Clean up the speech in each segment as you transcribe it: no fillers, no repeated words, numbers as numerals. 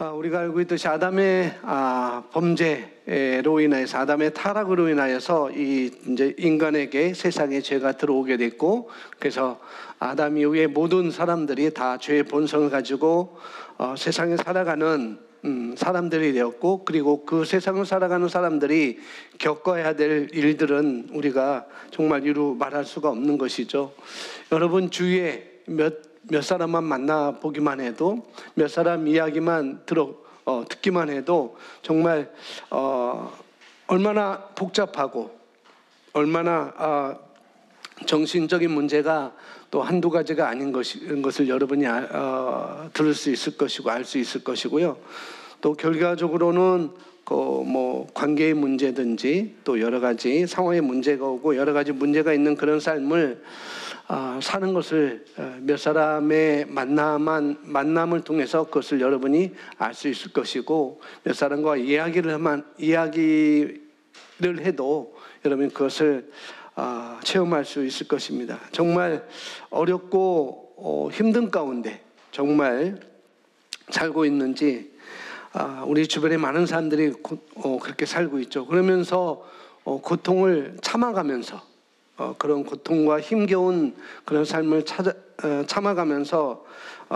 우리가 알고 있듯이 아담의 범죄로 인해서, 아담의 타락으로 인하여서 이제 인간에게 세상에 죄가 들어오게 됐고, 그래서 아담 이후에 모든 사람들이 다 죄의 본성을 가지고 세상에 살아가는 사람들이 되었고, 그리고 그 세상을 살아가는 사람들이 겪어야 될 일들은 우리가 정말 이루 말할 수가 없는 것이죠. 여러분 주위에 몇 사람만 만나 보기만 해도, 몇 사람 이야기만 듣기만 해도 정말 얼마나 복잡하고 얼마나 정신적인 문제가 또 한두 가지가 아닌 것을 여러분이 들을 수 있을 것이고 알 수 있을 것이고요. 또 결과적으로는 뭐 관계의 문제든지 또 여러 가지 상황의 문제가 오고 여러 가지 문제가 있는 그런 삶을 사는 것을 몇 사람의 만남을 통해서 그것을 여러분이 알 수 있을 것이고, 몇 사람과 이야기를 해도 여러분이 그것을 체험할 수 있을 것입니다. 정말 어렵고 힘든 가운데 정말 살고 있는지 우리 주변에 많은 사람들이 그렇게 살고 있죠. 그러면서 고통을 참아가면서 그런 고통과 힘겨운 그런 삶을 참아가면서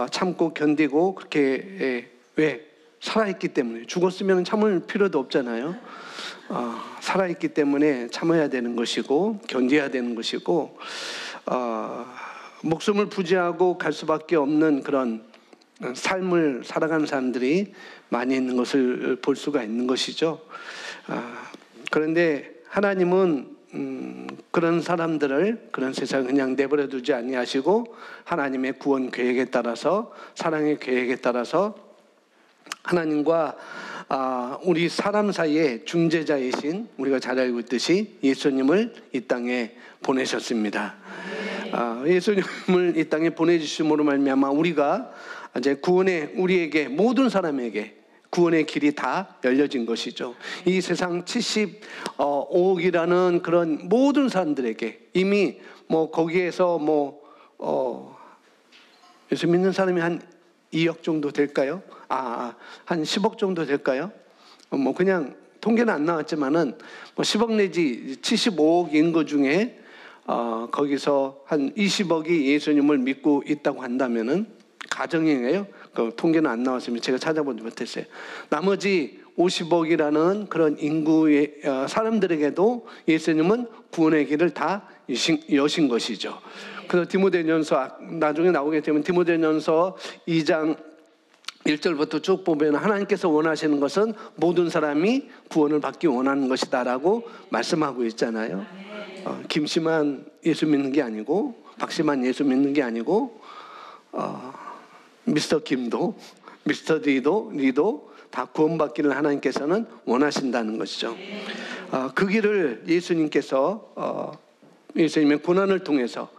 참고 견디고 그렇게 왜 살아있기 때문에, 죽었으면 참을 필요도 없잖아요. 살아있기 때문에 참아야 되는 것이고 견뎌야 되는 것이고 목숨을 부지하고 갈 수밖에 없는 그런 삶을 살아가는 사람들이 많이 있는 것을 볼 수가 있는 것이죠. 그런데 하나님은 그런 사람들을, 그런 세상을 그냥 내버려 두지 아니하시고 하나님의 구원 계획에 따라서, 사랑의 계획에 따라서 하나님과 우리 사람 사이의 중재자이신, 우리가 잘 알고 있듯이 예수님을 이 땅에 보내셨습니다. 예수님을 이 땅에 보내주심으로 말미암아 우리가 이제 우리에게, 모든 사람에게 구원의 길이 다 열려진 것이죠. 이 세상 75억이라는 그런 모든 사람들에게 이미 거기에서 예수 믿는 사람이 한 2억 정도 될까요? 한 10억 정도 될까요? 그냥 통계는 안 나왔지만은 10억 내지 75억 인구 중에 거기서 한 20억이 예수님을 믿고 있다고 한다면은, 가정이에요. 그 통계는 안 나왔으면 제가 찾아보지 못했어요. 나머지 50억이라는 그런 인구의 사람들에게도 예수님은 구원의 길을 다 여신 것이죠. 그래서 디모데전서, 나중에 나오게 되면 디모데전서 2장 1절부터 쭉 보면 하나님께서 원하시는 것은 모든 사람이 구원을 받기 원하는 것이다라고 말씀하고 있잖아요. 김씨만 예수 믿는 게 아니고, 박씨만 예수 믿는 게 아니고, 미스터 김도, 미스터 리도 다 구원받기를 하나님께서는 원하신다는 것이죠. 그 길을 예수님께서 예수님의 고난을 통해서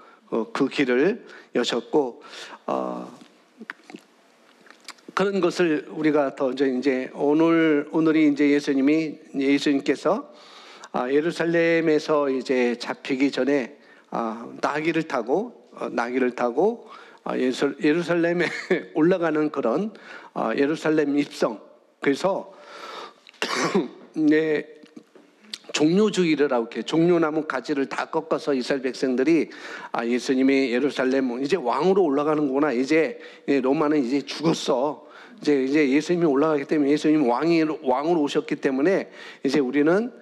그 길을 여셨고, 그런 것을 우리가 더 이제 오늘이 이제 예수님께서 예루살렘에서 이제 잡히기 전에 나귀를 타고 예루살렘에 올라가는 그런 예루살렘 입성. 그래서 종려주의를 하고, 이렇게 종려나무 가지를 다 꺾어서 이스라엘 백성들이 예수님이 예루살렘 이제 왕으로 올라가는구나, 이제 로마는 이제 죽었어, 이제 예수님이 올라가기 때문에, 예수님이 왕으로 오셨기 때문에 이제 우리는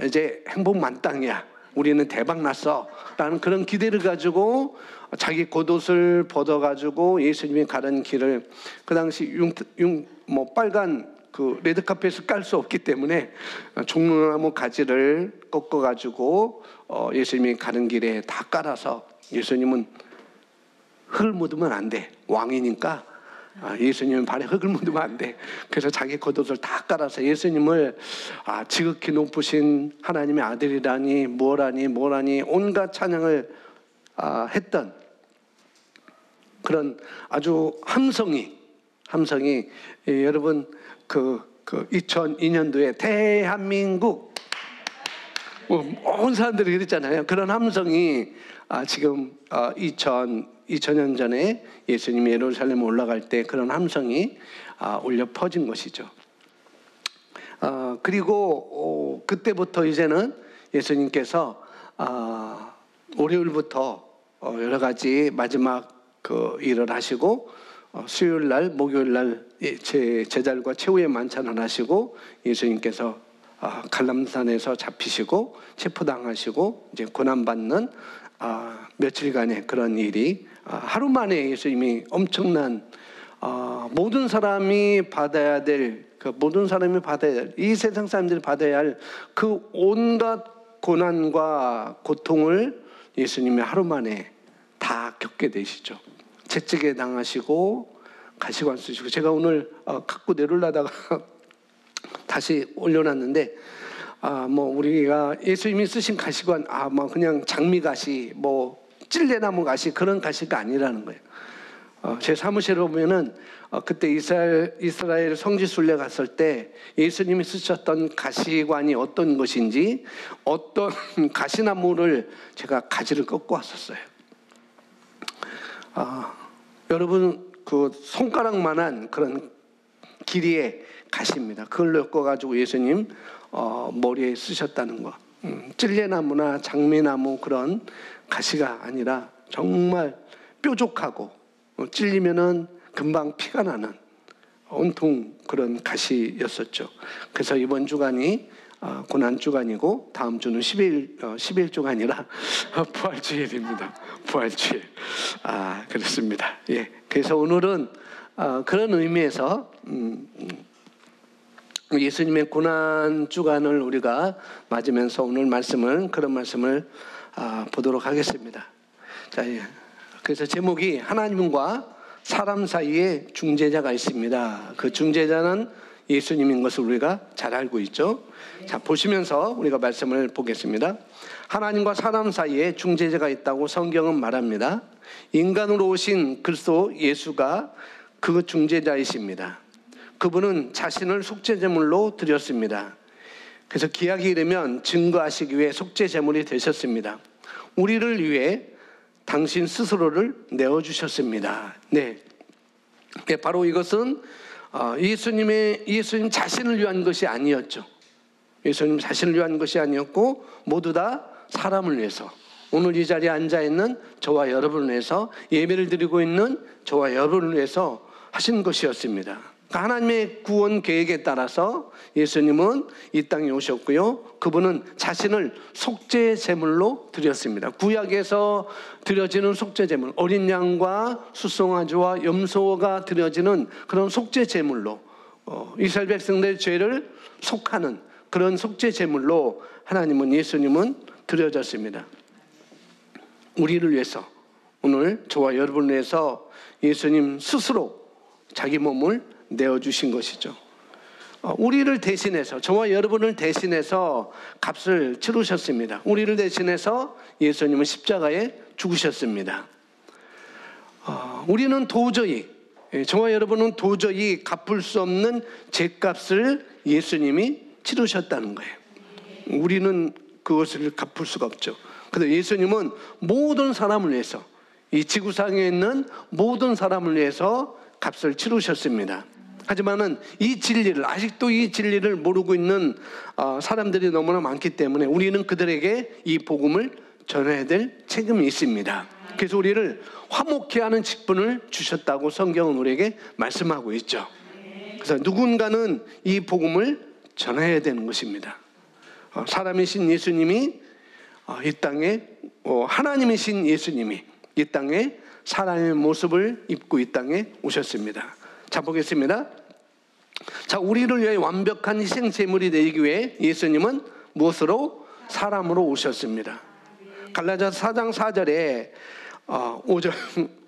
이제 행복 만땅이야, 우리는 대박 났어 라는 그런 기대를 가지고 자기 겉옷을 벗어가지고 예수님이 가는 길을, 그 당시 빨간 그 레드카펫을 깔 수 없기 때문에 종려나무 가지를 꺾어가지고 예수님이 가는 길에 다 깔아서, 예수님은 흙을 묻으면 안 돼, 왕이니까 예수님은 발에 흙을 묻으면 안 돼. 그래서 자기 겉옷을 다 깔아서 예수님을 지극히 높으신 하나님의 아들이라니 뭐라니 온갖 찬양을 했던 그런 아주 함성이 여러분 그 2002년도에 대한민국 온 사람들이 그랬잖아요. 그런 함성이 지금 2000년 전에 예수님이 예루살렘에 올라갈 때 그런 함성이 울려 퍼진 것이죠. 그리고 그때부터 이제는 예수님께서 월요일부터 여러 가지 마지막 그 일을 하시고 수요일 날, 목요일 날 제자들과 최후의 만찬을 하시고 예수님께서 갈람산에서 잡히시고 체포당하시고 이제 고난받는 며칠간의 그런 일이 하루 만에 예수님이 엄청난 모든 사람이 받아야 될 이 세상 사람들이 받아야 할 그 온갖 고난과 고통을 예수님이 하루 만에 다 겪게 되시죠. 채찍에 당하시고 가시관 쓰시고, 제가 오늘 갖고 내려오려다가 다시 올려놨는데 우리가 예수님이 쓰신 가시관 그냥 장미가시 찔레나무 가시 그런 가시가 아니라는 거예요. 제 사무실에 보면은 그때 이스라엘 성지순례 갔을 때 예수님이 쓰셨던 가시관이 어떤 것인지, 어떤 가시나무를 제가 가지를 꺾고 왔었어요. 여러분 그 손가락만한 그런 길이의 가시입니다. 그걸 엮어가지고 예수님 머리에 쓰셨다는 거. 찔레나무나 장미나무 그런 가시가 아니라 정말 뾰족하고 찔리면은 금방 피가 나는 온통 그런 가시였었죠. 그래서 이번 주간이 고난 주간이고 다음 주는 10일 주간이라 부활주일입니다. 부활주일. 그렇습니다. 예. 그래서 오늘은 그런 의미에서 예수님의 고난 주간을 우리가 맞으면서 오늘 그런 말씀을 보도록 하겠습니다. 자, 예. 그래서 제목이 하나님과 사람 사이에 중재자가 있습니다. 그 중재자는 예수님인 것을 우리가 잘 알고 있죠. 자, 보시면서 우리가 말씀을 보겠습니다. 하나님과 사람 사이에 중재자가 있다고 성경은 말합니다. 인간으로 오신 그리스도 예수가 그 중재자이십니다. 그분은 자신을 속죄제물로 드렸습니다. 그래서 기약이 이르면 증거하시기 위해 속죄제물이 되셨습니다. 우리를 위해 당신 스스로를 내어주셨습니다. 네, 바로 이것은 예수님 자신을 위한 것이 아니었죠. 예수님 자신을 위한 것이 아니었고 모두 다 사람을 위해서, 오늘 이 자리에 앉아있는 저와 여러분을 위해서, 예배를 드리고 있는 저와 여러분을 위해서 하신 것이었습니다. 하나님의 구원 계획에 따라서 예수님은 이 땅에 오셨고요. 그분은 자신을 속죄 제물로 드렸습니다. 구약에서 드려지는 속죄 제물, 어린 양과 수송아지와 염소가 드려지는 그런 속죄 제물로 이스라엘 백성들의 죄를 속하는 그런 속죄 제물로 예수님은 드려졌습니다. 우리를 위해서, 오늘 저와 여러분을 위해서 예수님 스스로 자기 몸을 내어주신 것이죠. 우리를 대신해서, 저와 여러분을 대신해서 값을 치르셨습니다. 우리를 대신해서 예수님은 십자가에 죽으셨습니다. 우리는 도저히, 저와 여러분은 도저히 갚을 수 없는 죄값을 예수님이 치르셨다는 거예요. 우리는 그것을 갚을 수가 없죠. 그런데 예수님은 모든 사람을 위해서, 이 지구상에 있는 모든 사람을 위해서 값을 치르셨습니다. 하지만은 아직도 이 진리를 모르고 있는 사람들이 너무나 많기 때문에 우리는 그들에게 이 복음을 전해야 될 책임이 있습니다. 그래서 우리를 화목케 하는 직분을 주셨다고 성경은 우리에게 말씀하고 있죠. 그래서 누군가는 이 복음을 전해야 되는 것입니다. 사람이신 예수님이 이 땅에, 하나님이신 예수님이 이 땅에 사람의 모습을 입고 이 땅에 오셨습니다. 자, 보겠습니다. 자, 우리를 위해 완벽한 희생 제물이 되기 위해 예수님은 무엇으로? 사람으로 오셨습니다. 갈라디아서 4장 4절에 5절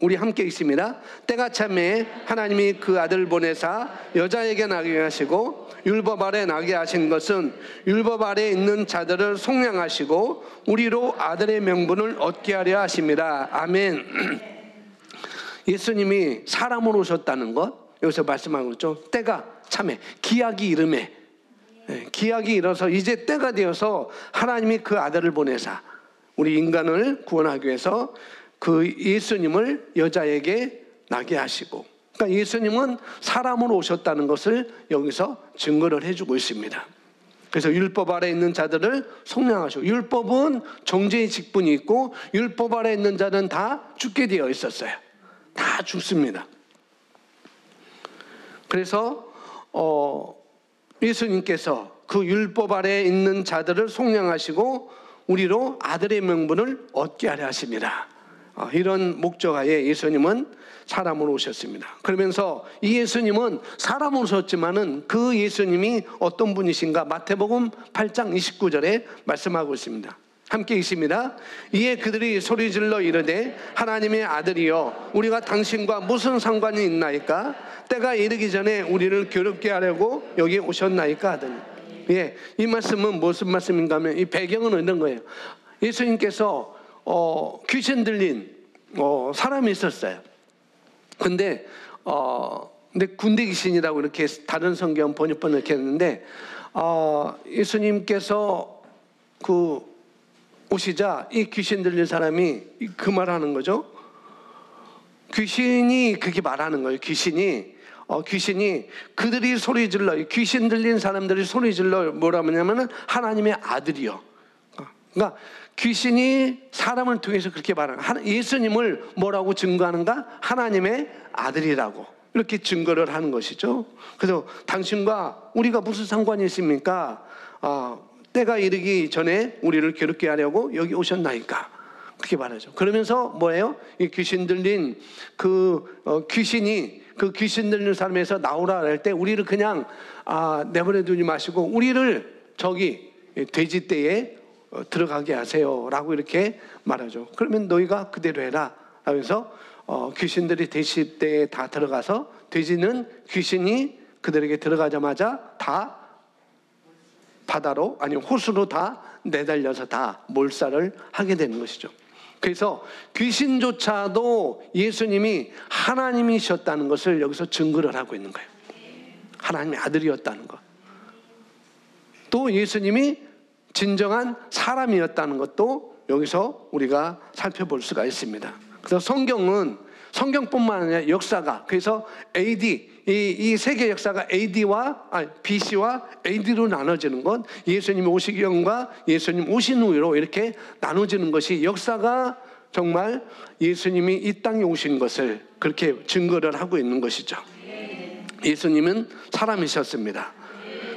우리 함께 읽습니다. 때가 차매 하나님이 그 아들 보내사 여자에게 나게 하시고 율법 아래 나게 하신 것은 율법 아래 있는 자들을 속량하시고 우리로 아들의 명분을 얻게 하려 하심이라. 아멘. 예수님이 사람으로 오셨다는 것, 여기서 말씀하고 있죠. 때가 참에, 기약이 이름에, 기약이 이뤄서 이제 때가 되어서 하나님이 그 아들을 보내사 우리 인간을 구원하기 위해서 그 예수님을 여자에게 나게 하시고, 그러니까 예수님은 사람으로 오셨다는 것을 여기서 증거를 해주고 있습니다. 그래서 율법 아래 있는 자들을 속량하시고, 율법은 정죄의 직분이 있고 율법 아래 있는 자는 다 죽게 되어 있었어요. 다 죽습니다. 그래서 예수님께서 그 율법 아래 있는 자들을 속량하시고 우리로 아들의 명분을 얻게 하려 하십니다. 이런 목적하에 예수님은 사람으로 오셨습니다. 그러면서 이 예수님은 사람으로 오셨지만은 그 예수님이 어떤 분이신가 마태복음 8장 29절에 말씀하고 있습니다. 함께 읽습니다. 이에 그들이 소리질러 이르되 하나님의 아들이여 우리가 당신과 무슨 상관이 있나이까? 때가 이르기 전에 우리를 괴롭게 하려고 여기 오셨나이까 하더니, 이 말씀은 무슨 말씀인가 하면 이 배경은 이런 거예요. 예수님께서 귀신 들린 사람이 있었어요. 근데 군대 귀신이라고 이렇게 다른 성경 번역본을 이렇게 했는데, 예수님께서 오시자 이 귀신 들린 사람이 그 말하는 거죠. 귀신이 그렇게 말하는 거예요. 귀신이 그들이 소리 질러, 귀신 들린 사람들이 소리 질러 뭐라고 하냐면은 하나님의 아들이요. 그러니까 귀신이 사람을 통해서 그렇게 말하는, 예수님을 뭐라고 증거하는가? 하나님의 아들이라고 이렇게 증거를 하는 것이죠. 그래서 당신과 우리가 무슨 상관이 있습니까? 때가 이르기 전에 우리를 괴롭게 하려고 여기 오셨나이까? 그렇게 말하죠. 그러면서 뭐예요? 이 귀신 들린 귀신이 그 귀신 들린 사람에서 나오라 할 때 우리를 그냥 내버려 두지 마시고 우리를 저기 돼지떼에 들어가게 하세요 라고 이렇게 말하죠. 그러면 너희가 그대로 해라 하면서 귀신들이 돼지떼에 다 들어가서 돼지는 귀신이 그들에게 들어가자마자 다 바다로 아니 호수로 다 내달려서 다 몰살을 하게 되는 것이죠. 그래서 귀신조차도 예수님이 하나님이셨다는 것을 여기서 증거를 하고 있는 거예요. 하나님의 아들이었다는 것. 또 예수님이 진정한 사람이었다는 것도 여기서 우리가 살펴볼 수가 있습니다. 그래서 성경뿐만 아니라 역사가, 그래서 AD, 이 세계 역사가 BC와 AD로 나눠지는 것, 예수님 오시기 전과 예수님 오신 후로 이렇게 나눠지는 것이 역사가 정말 예수님이 이 땅에 오신 것을 그렇게 증거를 하고 있는 것이죠. 예수님은 사람이셨습니다.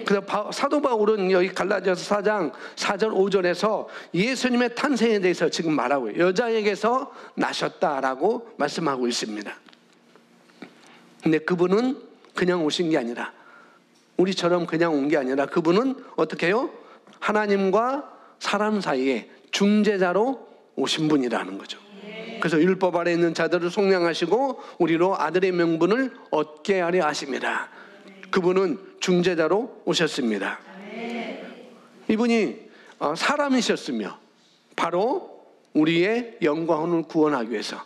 그래서 사도 바울은 여기 갈라디아서 4장 4절 5절에서 예수님의 탄생에 대해서 지금 말하고 여자에게서 나셨다라고 말씀하고 있습니다. 근데 그분은 그냥 오신 게 아니라, 우리처럼 그냥 온 게 아니라 그분은 어떻게 해요? 하나님과 사람 사이에 중재자로 오신 분이라는 거죠. 그래서 율법 아래 있는 자들을 속량하시고 우리로 아들의 명분을 얻게 하려 하십니다. 그분은 중재자로 오셨습니다. 이분이 사람이셨으며 바로 우리의 영광을 구원하기 위해서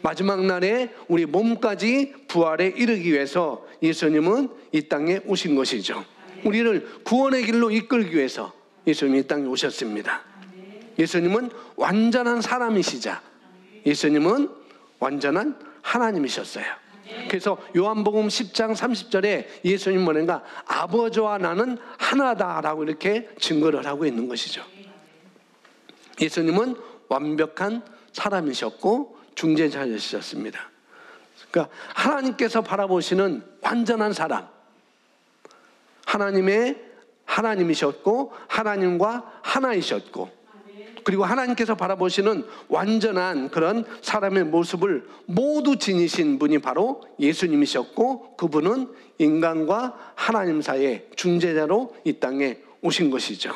마지막 날에 우리 몸까지 부활에 이르기 위해서 예수님은 이 땅에 오신 것이죠. 우리를 구원의 길로 이끌기 위해서 예수님이 이 땅에 오셨습니다. 예수님은 완전한 사람이시자 예수님은 완전한 하나님이셨어요. 그래서 요한복음 10장 30절에 예수님 뭐는가? 아버지와 나는 하나다라고 이렇게 증거를 하고 있는 것이죠. 예수님은 완벽한 사람이셨고 중재자이셨습니다. 그러니까 하나님께서 바라보시는 완전한 사람, 하나님이셨고 하나님과 하나이셨고, 그리고 하나님께서 바라보시는 완전한 그런 사람의 모습을 모두 지니신 분이 바로 예수님이셨고, 그분은 인간과 하나님 사이의 중재자로 이 땅에 오신 것이죠.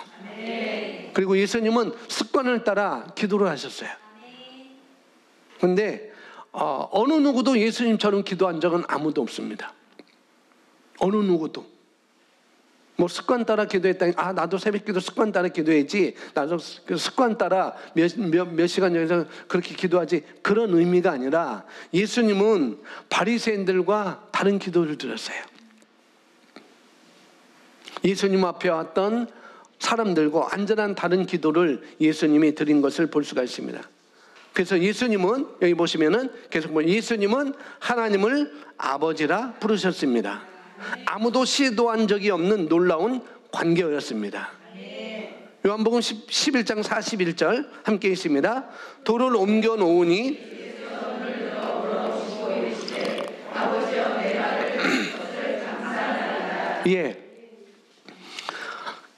그리고 예수님은 습관을 따라 기도를 하셨어요. 그런데 어느 누구도 예수님처럼 기도한 적은 아무도 없습니다. 어느 누구도. 뭐 습관 따라 기도했다니, 나도 새벽기도 습관 따라 기도해야지, 나도 그 습관 따라 몇 시간 여기서 그렇게 기도하지, 그런 의미가 아니라 예수님은 바리새인들과 다른 기도를 드렸어요. 예수님 앞에 왔던 사람들과 완전한 다른 기도를 예수님이 드린 것을 볼 수가 있습니다. 그래서 예수님은 여기 보시면은 계속 보면 예수님은 하나님을 아버지라 부르셨습니다. 아무도 시도한 적이 없는 놀라운 관계였습니다. 요한복음 11장 41절 함께 있습니다. 돌을 옮겨 놓으니 예,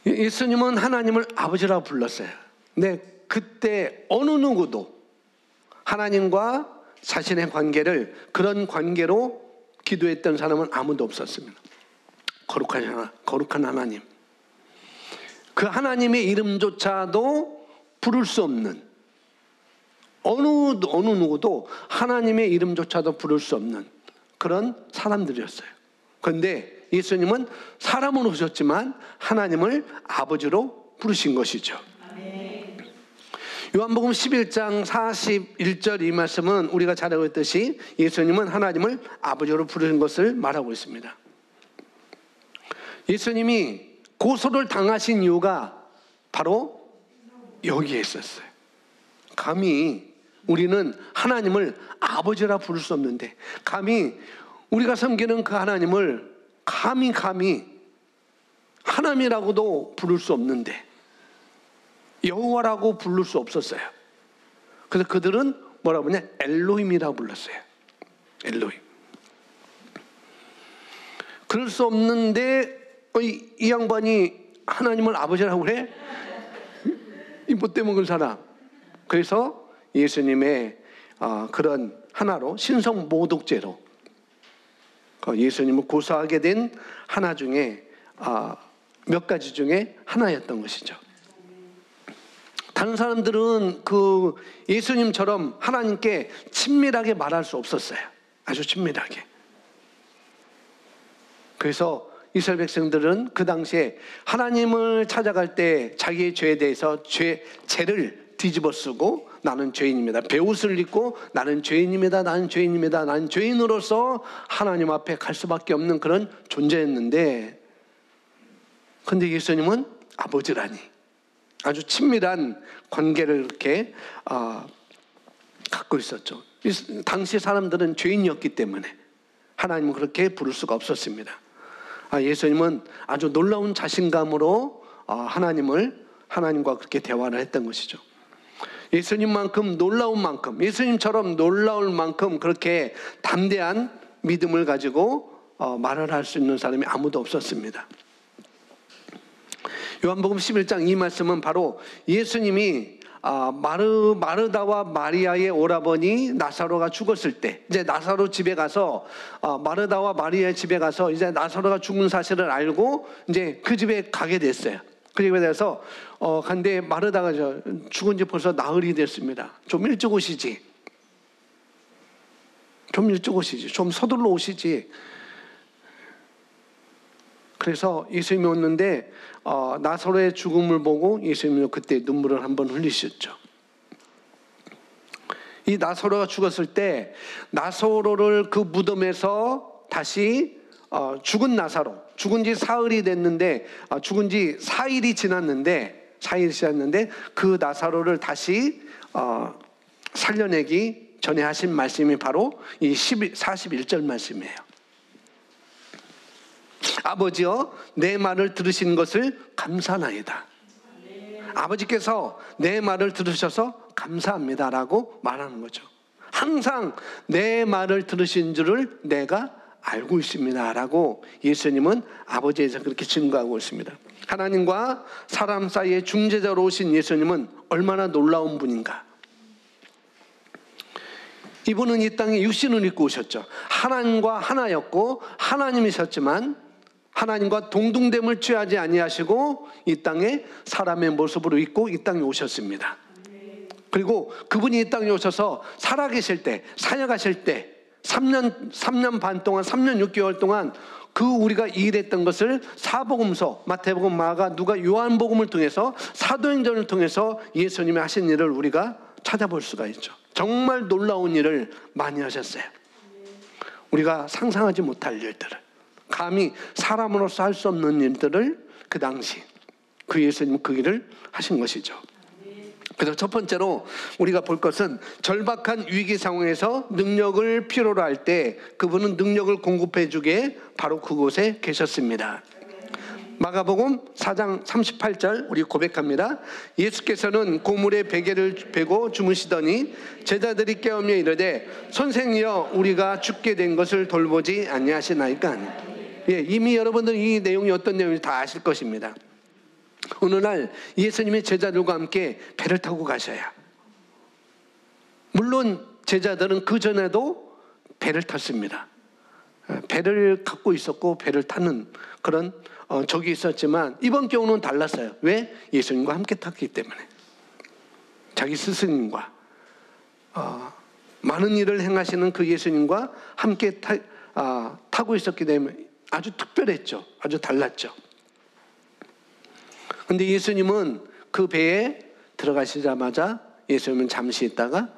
예수님은 하나님을 아버지라고 불렀어요. 근데 그때 어느 누구도 하나님과 자신의 관계를 그런 관계로 기도했던 사람은 아무도 없었습니다. 거룩한 하나님. 그 하나님의 이름조차도 부를 수 없는, 어느 누구도 하나님의 이름조차도 부를 수 없는 그런 사람들이었어요. 그런데 예수님은 사람으로 오셨지만 하나님을 아버지로 부르신 것이죠. 요한복음 11장 41절 이 말씀은 우리가 잘 알고 있듯이 예수님은 하나님을 아버지로 부르는 것을 말하고 있습니다. 예수님이 고소를 당하신 이유가 바로 여기에 있었어요. 감히 우리는 하나님을 아버지라 부를 수 없는데, 감히 우리가 섬기는 그 하나님을 감히 하나님이라고도 부를 수 없는데 여호와라고 부를 수 없었어요. 그래서 그들은 뭐라고 하냐? 엘로힘이라고 불렀어요. 엘로힘. 그럴 수 없는데 이 양반이 하나님을 아버지라고 그래? 이 못돼 먹을 사람. 그래서 예수님의 그런 하나로 신성모독죄로 예수님을 고소하게 된 하나 중에 몇 가지 중에 하나였던 것이죠. 다른 사람들은 그 예수님처럼 하나님께 친밀하게 말할 수 없었어요. 아주 친밀하게. 그래서 이스라엘 백성들은 그 당시에 하나님을 찾아갈 때 자기의 죄에 대해서 죄를 뒤집어 쓰고 나는 죄인입니다. 베옷을 입고 나는 죄인입니다. 나는 죄인입니다. 나는 죄인으로서 하나님 앞에 갈 수밖에 없는 그런 존재였는데, 그런데 예수님은 아버지라니 아주 친밀한 관계를 이렇게 갖고 있었죠. 당시 사람들은 죄인이었기 때문에 하나님은 그렇게 부를 수가 없었습니다. 예수님은 아주 놀라운 자신감으로 하나님과 그렇게 대화를 했던 것이죠. 예수님만큼 놀라운 만큼, 예수님처럼 놀라울 만큼 그렇게 담대한 믿음을 가지고 말을 할 수 있는 사람이 아무도 없었습니다. 요한복음 11장 이 말씀은 바로 예수님이 마르다와 마리아의 오라버니 나사로가 죽었을 때, 이제 나사로 집에 가서 마르다와 마리아의 집에 가서 이제 나사로가 죽은 사실을 알고 이제 그 집에 가게 됐어요. 그 집에 대해서 근데 마르다가 죽은 지 벌써 나흘이 됐습니다. 좀 일찍 오시지. 좀 서둘러 오시지. 그래서 예수님이 오는데 나사로의 죽음을 보고 예수님은 그때 눈물을 한번 흘리셨죠. 이 나사로가 죽었을 때 나사로를 그 무덤에서 다시 죽은 나사로, 죽은 지 사흘이 됐는데 죽은 지 4일이 지났는데 그 나사로를 다시 살려내기 전에 하신 말씀이 바로 이 41절 말씀이에요. 아버지여 내 말을 들으신 것을 감사나이다. 아버지께서 내 말을 들으셔서 감사합니다라고 말하는 거죠. 항상 내 말을 들으신 줄을 내가 알고 있습니다라고 예수님은 아버지에서 그렇게 증거하고 있습니다. 하나님과 사람 사이의 중재자로 오신 예수님은 얼마나 놀라운 분인가. 이분은 이 땅에 육신을 입고 오셨죠. 하나님과 하나였고 하나님이셨지만 하나님과 동등됨을 취하지 아니하시고 이 땅에 사람의 모습으로 입고 이 땅에 오셨습니다. 그리고 그분이 이 땅에 오셔서 살아계실 때, 사역하실 때 3년 반 동안, 3년 6개월 동안 그 우리가 일했던 것을 사복음서, 마태복음, 마가, 누가, 요한복음을 통해서, 사도행전을 통해서 예수님이 하신 일을 우리가 찾아볼 수가 있죠. 정말 놀라운 일을 많이 하셨어요. 우리가 상상하지 못할 일들을, 감히 사람으로서 할 수 없는 일들을 그 당시 그 예수님은 그 일을 하신 것이죠. 그래서 첫 번째로 우리가 볼 것은 절박한 위기 상황에서 능력을 필요로 할 때 그분은 능력을 공급해 주게 바로 그곳에 계셨습니다. 마가복음 4장 38절 우리 고백합니다. 예수께서는 고물에 베개를 베고 주무시더니 제자들이 깨우며 이르되 선생이여 우리가 죽게 된 것을 돌보지 아니하시나이까. 예, 이미 여러분들 이 내용이 어떤 내용인지 다 아실 것입니다. 어느 날 예수님이 제자들과 함께 배를 타고 가셔야, 물론 제자들은 그 전에도 배를 탔습니다. 배를 갖고 있었고 배를 타는 그런 적이 있었지만 이번 경우는 달랐어요. 왜? 예수님과 함께 탔기 때문에. 자기 스승님과 많은 일을 행하시는 그 예수님과 함께 타고 있었기 때문에 아주 특별했죠. 아주 달랐죠. 근데 예수님은 그 배에 들어가시자마자 예수님은 잠시 있다가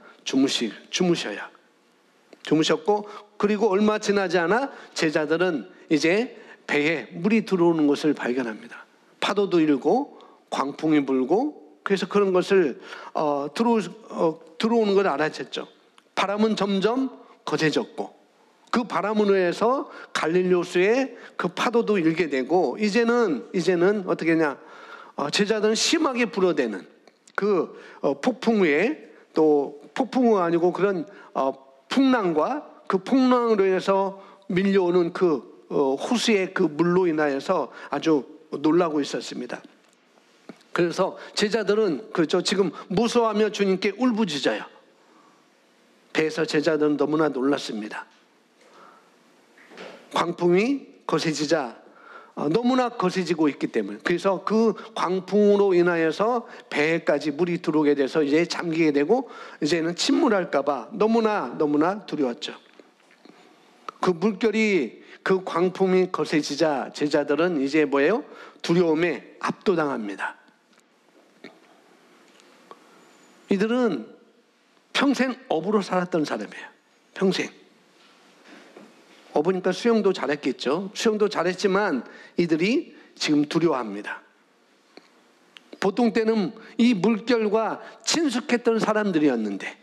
주무셨고, 그리고 얼마 지나지 않아 제자들은 이제 배에 물이 들어오는 것을 발견합니다. 파도도 일고 광풍이 불고, 그래서 그런 것을 들어오는 걸 알아챘죠. 바람은 점점 거세졌고, 그 바람으로 해서 갈릴리 호수에 그 파도도 일게 되고, 이제는 어떻게 하냐, 제자들은 심하게 불어대는 그 폭풍 후에, 또 폭풍은 아니고 그런 풍랑과 그 풍랑으로 인해서 밀려오는 그 호수의 그 물로 인하여서 아주 놀라고 있었습니다. 그래서 제자들은 그렇죠, 지금 무서워하며 주님께 울부짖어요. 배에서 제자들은 너무나 놀랐습니다. 광풍이 거세지자 너무나 거세지고 있기 때문에, 그래서 그 광풍으로 인하여서 배에까지 물이 들어오게 돼서 이제 잠기게 되고 이제는 침몰할까봐 너무나 두려웠죠. 그 물결이, 그 광풍이 거세지자 제자들은 이제 뭐예요? 두려움에 압도당합니다. 이들은 평생 어부로 살았던 사람이에요. 평생. 어부니까 수영도 잘했겠죠. 수영도 잘했지만 이들이 지금 두려워합니다. 보통 때는 이 물결과 친숙했던 사람들이었는데,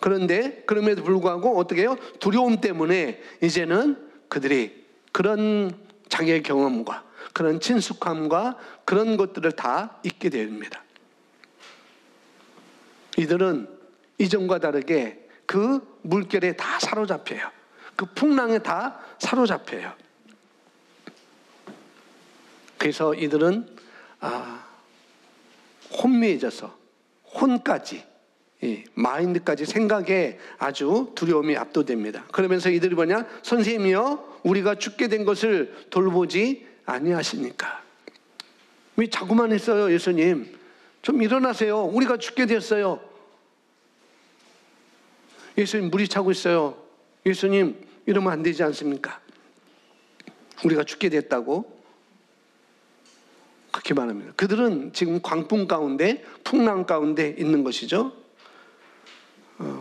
그런데 그럼에도 불구하고 어떻게 해요? 두려움 때문에 이제는 그들이 그런 자기의 경험과 그런 친숙함과 그런 것들을 다 잊게 됩니다. 이들은 이전과 다르게 그 물결에 다 사로잡혀요. 그 풍랑에 다 사로잡혀요. 그래서 이들은 혼미해져서 혼까지, 마인드까지, 생각에 아주 두려움이 압도됩니다. 그러면서 이들이 뭐냐? 선생님이여 우리가 죽게 된 것을 돌보지 아니하시니까. 왜 자꾸만 했어요? 예수님 좀 일어나세요. 우리가 죽게 됐어요. 예수님 물이 차고 있어요. 예수님 이러면 안 되지 않습니까? 우리가 죽게 됐다고 그렇게 말합니다. 그들은 지금 광풍 가운데, 풍랑 가운데 있는 것이죠.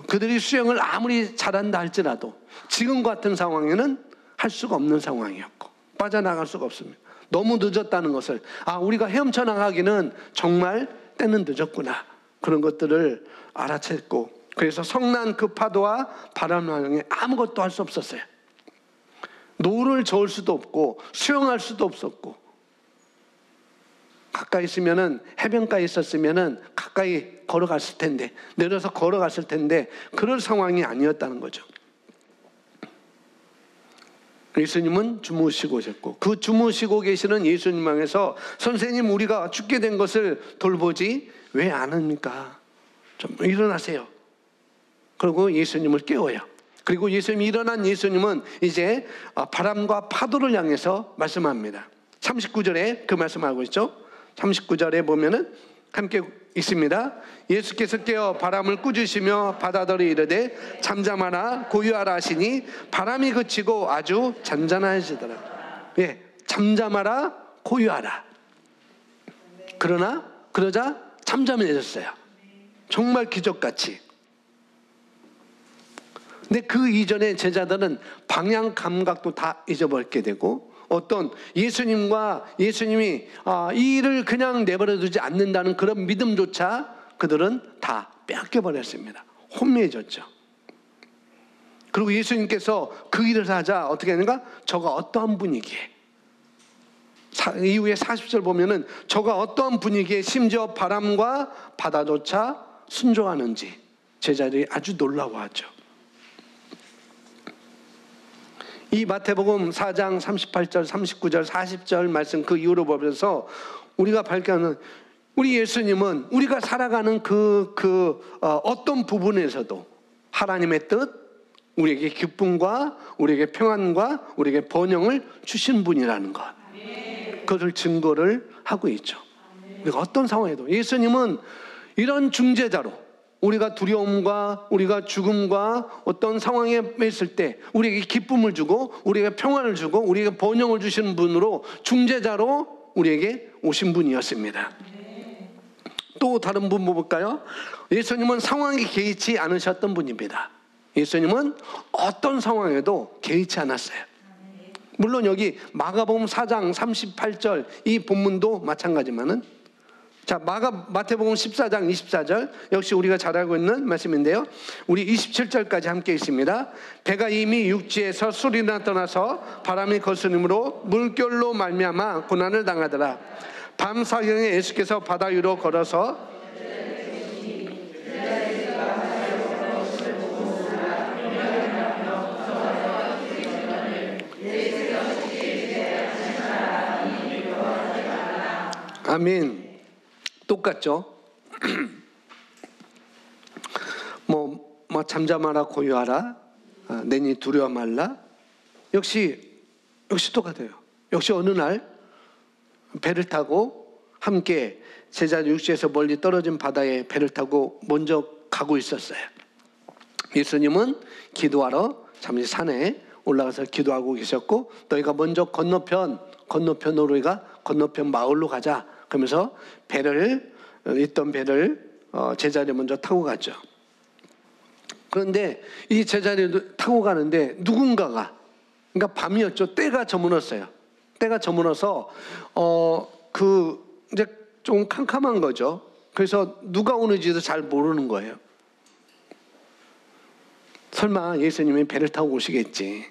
그들이 수영을 아무리 잘한다 할지라도 지금 같은 상황에는 할 수가 없는 상황이었고 빠져나갈 수가 없습니다. 너무 늦었다는 것을, 우리가 헤엄쳐 나가기는 정말 때는 늦었구나, 그런 것들을 알아챘고, 그래서 성난 그 파도와 바람에 아무것도 할 수 없었어요. 노를 저을 수도 없고 수영할 수도 없었고, 가까이 있으면은, 해변가에 있었으면은 가까이 걸어갔을 텐데, 내려서 걸어갔을 텐데 그럴 상황이 아니었다는 거죠. 예수님은 주무시고 계셨고, 그 주무시고 계시는 예수님 향해서 선생님 우리가 죽게 된 것을 돌보지 왜 안 합니까? 좀 일어나세요. 그리고 예수님을 깨워요. 그리고 예수님이 일어난 예수님은 이제 바람과 파도를 향해서 말씀합니다. 39절에 그 말씀하고 있죠. 39절에 보면은 함께 있습니다. 예수께서 깨어 바람을 꾸짖으시며 바다더러 이르되 잠잠하라 고요하라 하시니 바람이 그치고 아주 잔잔해지더라. 잠잠하라 고요하라. 그러자 잠잠해졌어요. 정말 기적같이. 근데 그 이전에 제자들은 방향 감각도 다 잊어버리게 되고, 어떤 예수님이 이 일을 그냥 내버려 두지 않는다는 그런 믿음조차 그들은 다 뺏겨버렸습니다. 혼미해졌죠. 그리고 예수님께서 그 일을 하자 어떻게 하는가? 저가 어떠한 분위기에, 이후에 40절 보면은 저가 어떠한 분위기에 심지어 바람과 바다조차 순종하는지 제자들이 아주 놀라워하죠. 이 마태복음 4장 38절, 39절, 40절 말씀 그 이후로 보면서 우리가 발견하는, 우리 예수님은 우리가 살아가는 어떤 부분에서도 하나님의 뜻, 우리에게 기쁨과 우리에게 평안과 우리에게 번영을 주신 분이라는 것, 그것을 증거를 하고 있죠. 우리가 어떤 상황에도 예수님은 이런 중재자로, 우리가 두려움과 우리가 죽음과 어떤 상황에 있을 때 우리에게 기쁨을 주고 우리에게 평안을 주고 우리에게 번영을 주시는 분으로, 중재자로 우리에게 오신 분이었습니다. 또 다른 분 볼까요? 예수님은 상황에 개의치 않으셨던 분입니다. 예수님은 어떤 상황에도 개의치 않았어요. 물론 여기 마가복음 4장 38절 이 본문도 마찬가지만은, 자, 마태복음 14장 24절 역시 우리가 잘 알고 있는 말씀인데요. 우리 27절까지 함께 있습니다. 배가 이미 육지에서 수리나 떠나서 바람이 거스름으로 물결로 말미암아 고난을 당하더라. 밤 사경에 예수께서 바다 위로 걸어서 아멘. 똑같죠? 뭐 잠잠하라 고요하라, 내니 두려워 말라. 역시 똑같아요. 역시 어느 날 배를 타고 함께 제자 육지에서 멀리 떨어진 바다에 배를 타고 먼저 가고 있었어요. 예수님은 기도하러 잠시 산에 올라가서 기도하고 계셨고, 너희가 먼저 건너편으로 우리가 건너편 마을로 가자. 그러면서 있던 배를 제자리 먼저 타고 갔죠. 그런데 이 제자리를 타고 가는데 누군가가, 그러니까 밤이었죠. 때가 저물었어요. 때가 저물어서 이제 좀 캄캄한 거죠. 그래서 누가 오는지도 잘 모르는 거예요. 설마 예수님이 배를 타고 오시겠지.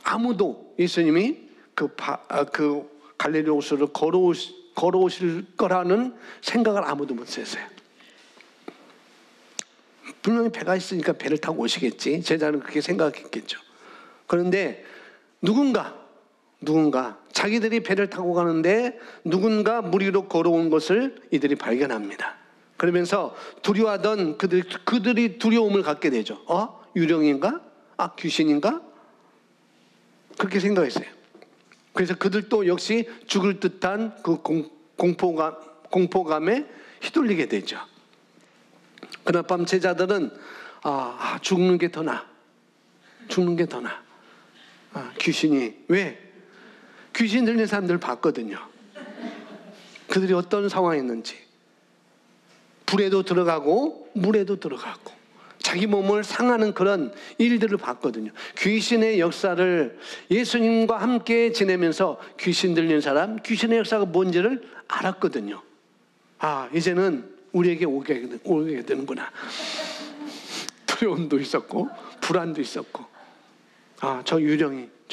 아무도 예수님이 그 갈릴리 호수를 걸어오실 거라는 생각을 아무도 못 했어요. 분명히 배가 있으니까 배를 타고 오시겠지. 제자는 그렇게 생각했겠죠. 그런데 누군가 자기들이 배를 타고 가는데 누군가 물 위로 걸어온 것을 이들이 발견합니다. 그러면서 두려워하던 그들이 두려움을 갖게 되죠. 유령인가? 귀신인가? 그렇게 생각했어요. 그래서 그들도 역시 죽을 듯한 그 공포감에 휘둘리게 되죠. 그날 밤 제자들은 죽는 게 더 나아. 귀신이, 왜? 귀신 들린 사람들 봤거든요. 그들이 어떤 상황이었는지. 불에도 들어가고 물에도 들어가고 자기 몸을 상하는 그런 일들을 봤거든요. 귀신의 역사를 예수님과 함께 지내면서 귀신 들린 사람, 귀신의 역사가 뭔지를 알았거든요. 이제는 우리에게 오게 되는구나. 두려움도 있었고 불안도 있었고, 저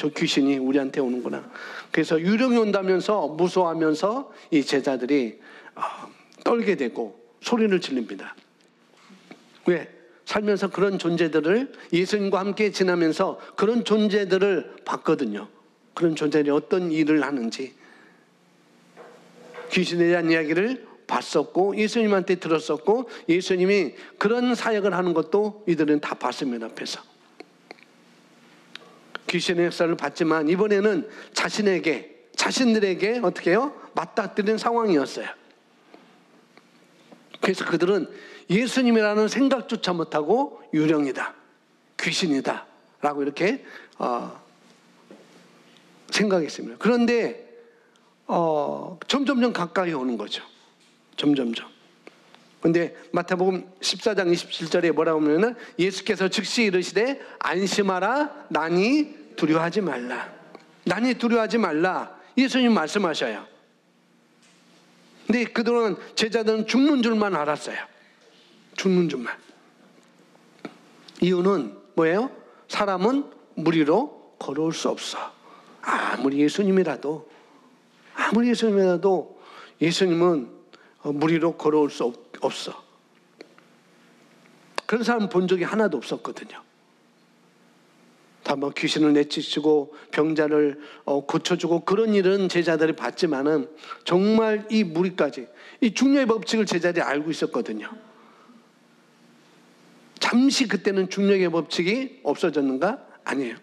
귀신이 우리한테 오는구나. 그래서 유령이 온다면서 무서워하면서 이 제자들이 떨게 되고 소리를 지릅니다. 왜? 살면서 그런 존재들을, 예수님과 함께 지나면서 그런 존재들을 봤거든요. 그런 존재들이 어떤 일을 하는지, 귀신에 대한 이야기를 봤었고 예수님한테 들었었고, 예수님이 그런 사역을 하는 것도 이들은 다 봤습니다. 앞에서 귀신의 역사를 봤지만 이번에는 자신들에게 어떻게 해요? 맞닥뜨린 상황이었어요. 그래서 그들은 예수님이라는 생각조차 못하고 유령이다, 귀신이다 라고 이렇게 생각했습니다. 그런데 점점점 가까이 오는 거죠. 점점점. 그런데 마태복음 14장 27절에 뭐라고 하면은, 예수께서 즉시 이르시되 안심하라, 난이 두려워하지 말라. 난이 두려워하지 말라. 예수님 말씀하셔요. 근데 그동안 제자들은 죽는 줄만 알았어요. 죽는 줄만. 이유는 뭐예요? 사람은 무리로 걸어올 수 없어. 아무리 예수님이라도 예수님은 무리로 걸어올 수 없어. 그런 사람 본 적이 하나도 없었거든요. 다만 귀신을 내쫓고 병자를 고쳐주고 그런 일은 제자들이 봤지만은 정말 이 무리까지 이 중요의 법칙을 제자들이 알고 있었거든요. 잠시 그때는 중력의 법칙이 없어졌는가? 아니에요.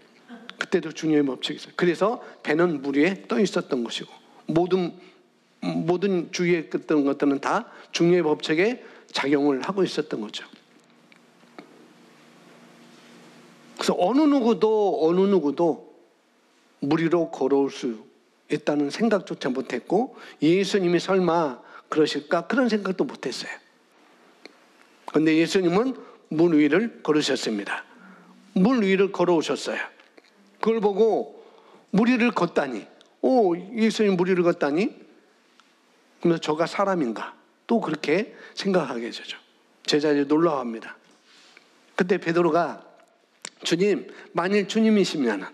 그때도 중력의 법칙이 있어요. 그래서 배는 물 위에 떠 있었던 것이고 모든 주위에 있던 것들은 다 중력의 법칙에 작용을 하고 있었던 거죠. 그래서 어느 누구도 무리로 걸어올 수 있다는 생각조차 못했고 예수님이 설마 그러실까? 그런 생각도 못했어요. 그런데 예수님은 물 위를 걸으셨습니다. 물 위를 걸어오셨어요. 그걸 보고 물 위를 걷다니, 예수님 물 위를 걷다니? 그래서 저가 사람인가? 또 그렇게 생각하게 되죠. 제자들이 놀라워합니다. 그때 베드로가 주님, 만일 주님이시면,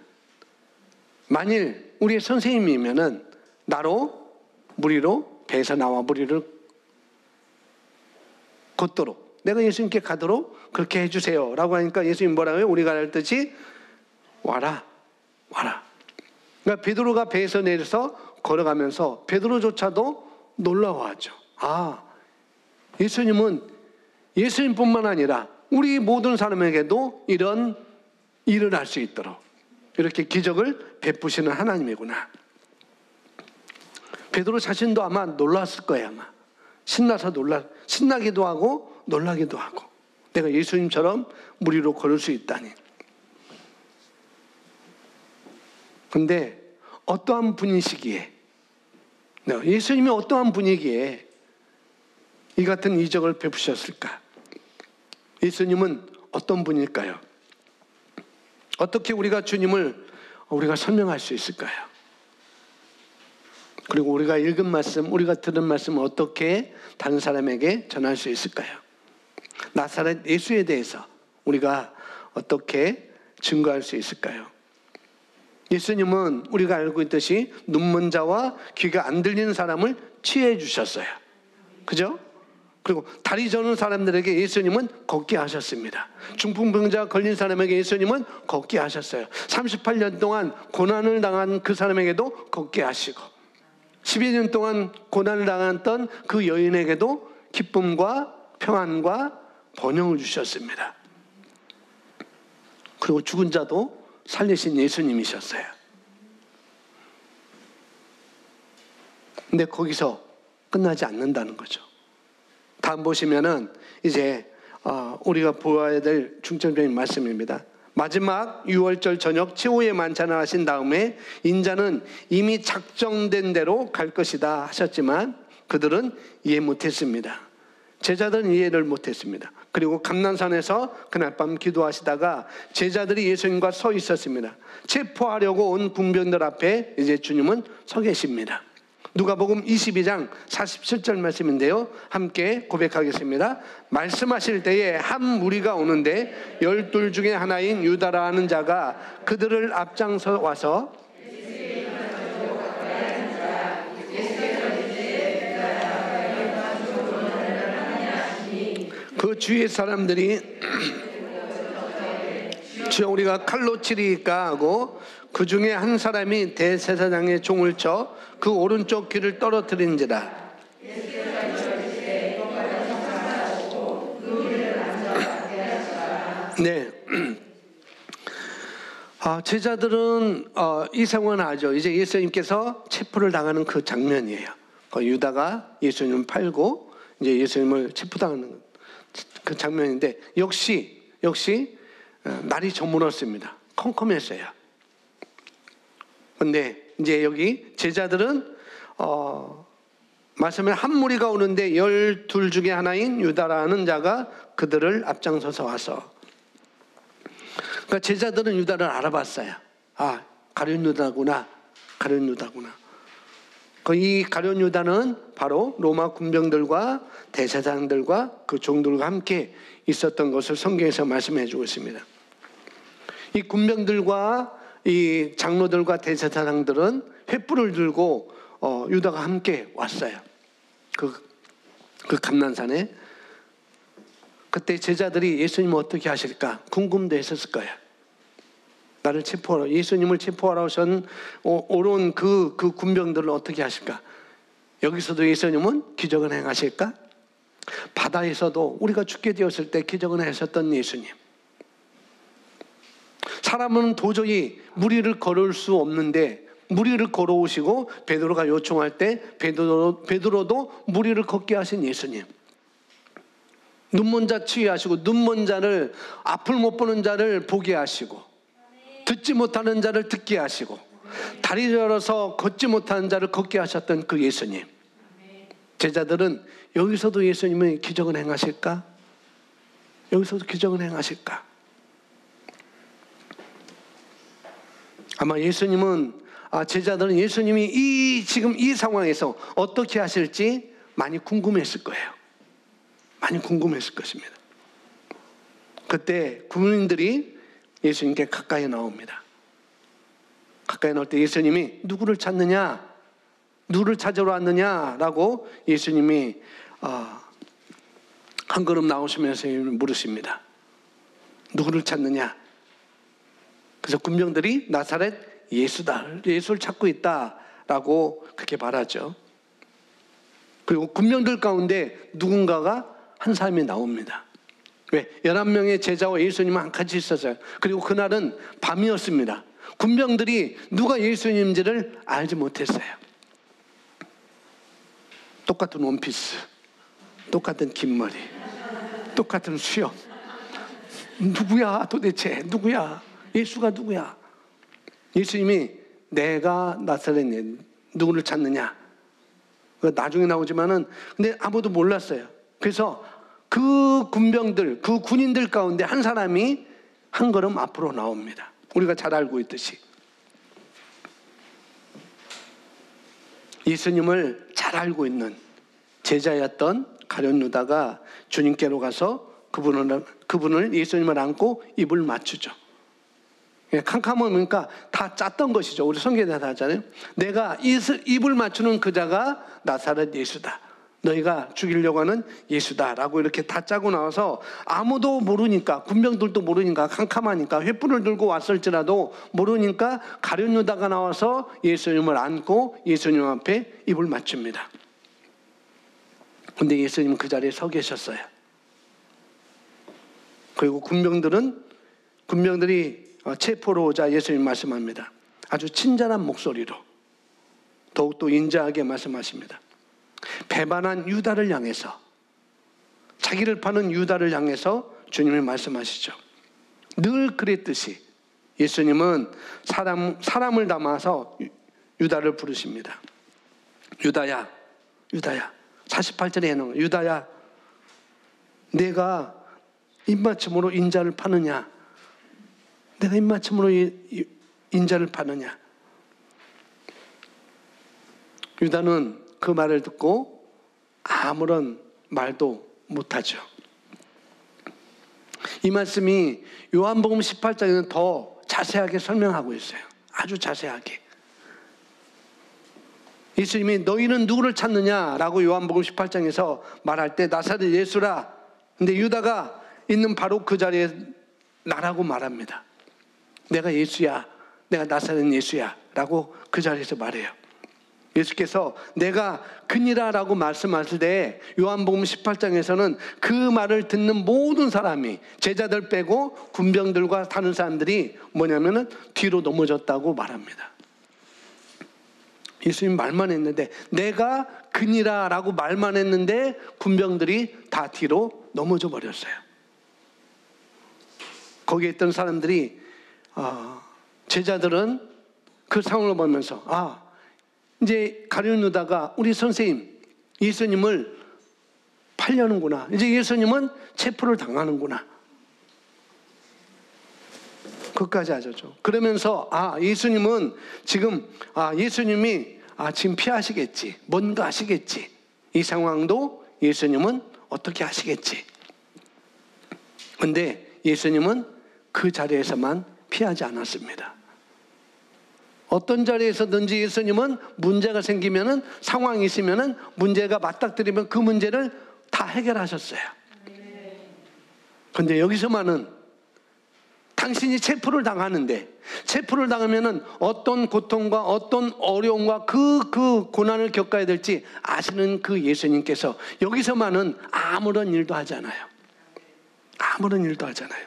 만일 우리의 선생님이면은 나로 물 위로 배에서 나와 물 위를 걷도록 내가 예수님께 가도록 그렇게 해주세요 라고 하니까 예수님 뭐라고요? 우리가 할 듯이 와라. 그러니까 베드로가 배에서 내려서 걸어가면서 베드로조차도 놀라워하죠. 예수님은 예수님뿐만 아니라 우리 모든 사람에게도 이런 일을 할 수 있도록 이렇게 기적을 베푸시는 하나님이구나. 베드로 자신도 아마 놀랐을 거예요. 아마 신나기도 하고 놀라기도 하고 내가 예수님처럼 물 위로 걸을 수 있다니. 그런데 어떠한 분이시기에 예수님이 어떠한 분이기에 이 같은 이적을 베푸셨을까? 예수님은 어떤 분일까요? 어떻게 우리가 주님을 설명할 수 있을까요? 그리고 우리가 읽은 말씀, 우리가 들은 말씀을 어떻게 다른 사람에게 전할 수 있을까요? 나사렛 예수에 대해서 우리가 어떻게 증거할 수 있을까요? 예수님은 우리가 알고 있듯이 눈먼 자와 귀가 안 들리는 사람을 치유해 주셨어요. 그죠? 그리고 다리 저는 사람들에게 예수님은 걷게 하셨습니다. 중풍병자 걸린 사람에게 예수님은 걷게 하셨어요. 38년 동안 고난을 당한 그 사람에게도 걷게 하시고 12년 동안 고난을 당했던 그 여인에게도 기쁨과 평안과 번영을 주셨습니다. 그리고 죽은 자도 살리신 예수님이셨어요. 근데 거기서 끝나지 않는다는 거죠. 다음 보시면은 이제 우리가 보아야 될 중점적인 말씀입니다. 마지막 6월절 저녁 최후의 만찬을 하신 다음에 인자는 이미 작정된 대로 갈 것이다 하셨지만 그들은 이해 못했습니다. 제자들은 이해를 못했습니다. 그리고 감난산에서 그날 밤 기도하시다가 제자들이 예수님과 서 있었습니다. 체포하려고 온 군병들 앞에 이제 주님은 서 계십니다. 누가복음 22장 47절 말씀인데요. 함께 고백하겠습니다. 말씀하실 때에 한 무리가 오는데 12 중에 하나인 유다라 하는 자가 그들을 앞장서 와서 그 주위의 사람들이 주여 우리가 칼로 치리까 하고 그 중에 한 사람이 대제사장의 종을 쳐 그 오른쪽 귀를 떨어뜨린지라. 네. 제자들은 이 상황을 알죠. 이제 예수님께서 체포를 당하는 그 장면이에요. 유다가 예수님을 팔고 이제 예수님을 체포당하는 그 장면인데 역시 날이 저물었습니다. 컴컴했어요. 그런데 이제 여기 제자들은 말씀에 한 무리가 오는데 12 중에 하나인 유다라는 자가 그들을 앞장서서 와서 그러니까 제자들은 유다를 알아봤어요. 가룟 유다구나. 이 가룟 유다는 바로 로마 군병들과 대제사장들과 그 종들과 함께 있었던 것을 성경에서 말씀해 주고 있습니다. 이 군병들과 이 장로들과 대제사장들은 횃불을 들고 유다가 함께 왔어요. 그 감난산에. 그때 제자들이 예수님을 어떻게 하실까 궁금도 했었을 거예요. 나를 체포하러, 예수님을 체포하러 오른 그 군병들을 어떻게 하실까? 여기서도 예수님은 기적을 행하실까? 바다에서도 우리가 죽게 되었을 때 기적을 하셨던 예수님. 사람은 도저히 무리를 걸을 수 없는데 무리를 걸어오시고 베드로가 요청할 때 베드로도 무리를 걷게 하신 예수님. 눈먼 자 치유하시고 눈먼 자를, 앞을 못 보는 자를 보게 하시고 듣지 못하는 자를 듣게 하시고 다리 저려서 걷지 못하는 자를 걷게 하셨던 그 예수님. 제자들은 여기서도 예수님은 기적을 행하실까? 여기서도 기적을 행하실까? 아마 제자들은 예수님이 지금 이 상황에서 어떻게 하실지 많이 궁금했을 거예요. 많이 궁금했을 것입니다. 그때 군인들이 예수님께 가까이 나옵니다. 가까이 나올 때 예수님이 누구를 찾느냐? 누구를 찾으러 왔느냐라고 예수님이 한 걸음 나오시면서 물으십니다. 누구를 찾느냐? 그래서 군병들이 나사렛 예수다, 예수를 찾고 있다라고 그렇게 말하죠. 그리고 군병들 가운데 누군가가 한 사람이 나옵니다. 왜? 11명의 제자와 예수님은 같이 있었어요. 그리고 그날은 밤이었습니다. 군병들이 누가 예수님인지를 알지 못했어요. 똑같은 원피스, 똑같은 긴 머리, 똑같은 수염. 누구야 도대체? 누구야? 예수가 누구야? 예수님이 내가 나사렛 누구를 찾느냐? 나중에 나오지만은 근데 아무도 몰랐어요. 그래서 그 군병들, 그 군인들 가운데 한 사람이 한 걸음 앞으로 나옵니다. 우리가 잘 알고 있듯이 예수님을 잘 알고 있는 제자였던 가룟 유다가 주님께로 가서 그분을 예수님을 안고 입을 맞추죠. 캄캄하니까 다 짰던 것이죠. 우리 성경에 다 하잖아요. 내가 입을 맞추는 그자가 나사렛 예수다. 너희가 죽이려고 하는 예수다라고 이렇게 다 짜고 나와서 아무도 모르니까, 군병들도 모르니까, 캄캄하니까 횃불을 들고 왔을지라도 모르니까 가룟 유다가 나와서 예수님을 안고 예수님 앞에 입을 맞춥니다. 근데 예수님은 그 자리에 서 계셨어요. 그리고 군병들이 체포로 오자 예수님 말씀합니다. 아주 친절한 목소리로 더욱더 인자하게 말씀하십니다. 배반한 유다를 향해서, 자기를 파는 유다를 향해서 주님이 말씀하시죠. 늘 그랬듯이 예수님은 사람을 담아서 유다를 부르십니다. 유다야, 유다야. 48절에 해놓은 유다야, 내가 입맞춤으로 인자를 파느냐? 내가 입맞춤으로 인자를 파느냐? 유다는 그 말을 듣고 아무런 말도 못하죠. 이 말씀이 요한복음 18장에는 더 자세하게 설명하고 있어요. 아주 자세하게. 예수님이 너희는 누구를 찾느냐라고 요한복음 18장에서 말할 때 나사렛 예수라. 근데 유다가 있는 바로 그 자리에 나라고 말합니다. 내가 예수야, 내가 나사렛 예수야 라고 그 자리에서 말해요. 예수께서 내가 그니라 라고 말씀하실 때 요한복음 18장에서는 그 말을 듣는 모든 사람이, 제자들 빼고 군병들과 다른 사람들이 뭐냐면은 뒤로 넘어졌다고 말합니다. 예수님 말만 했는데, 내가 그니라 라고 말만 했는데 군병들이 다 뒤로 넘어져 버렸어요. 거기에 있던 사람들이, 제자들은 그 상황을 보면서 이제 가룟 유다가 우리 선생님 예수님을 팔려는구나, 이제 예수님은 체포를 당하는구나, 그것까지 하셨죠. 그러면서 예수님은 지금 예수님이 지금 피하시겠지, 뭔가 하시겠지, 이 상황도 예수님은 어떻게 하시겠지. 근데 예수님은 그 자리에서만 피하지 않았습니다. 어떤 자리에서든지 예수님은 문제가 생기면은, 상황이 있으면은, 문제가 맞닥뜨리면 그 문제를 다 해결하셨어요. 근데 여기서만은 당신이 체포를 당하는데, 체포를 당하면은 어떤 고통과 어떤 어려움과 그 고난을 겪어야 될지 아시는 그 예수님께서 여기서만은 아무런 일도 하지 않아요. 아무런 일도 하지 않아요.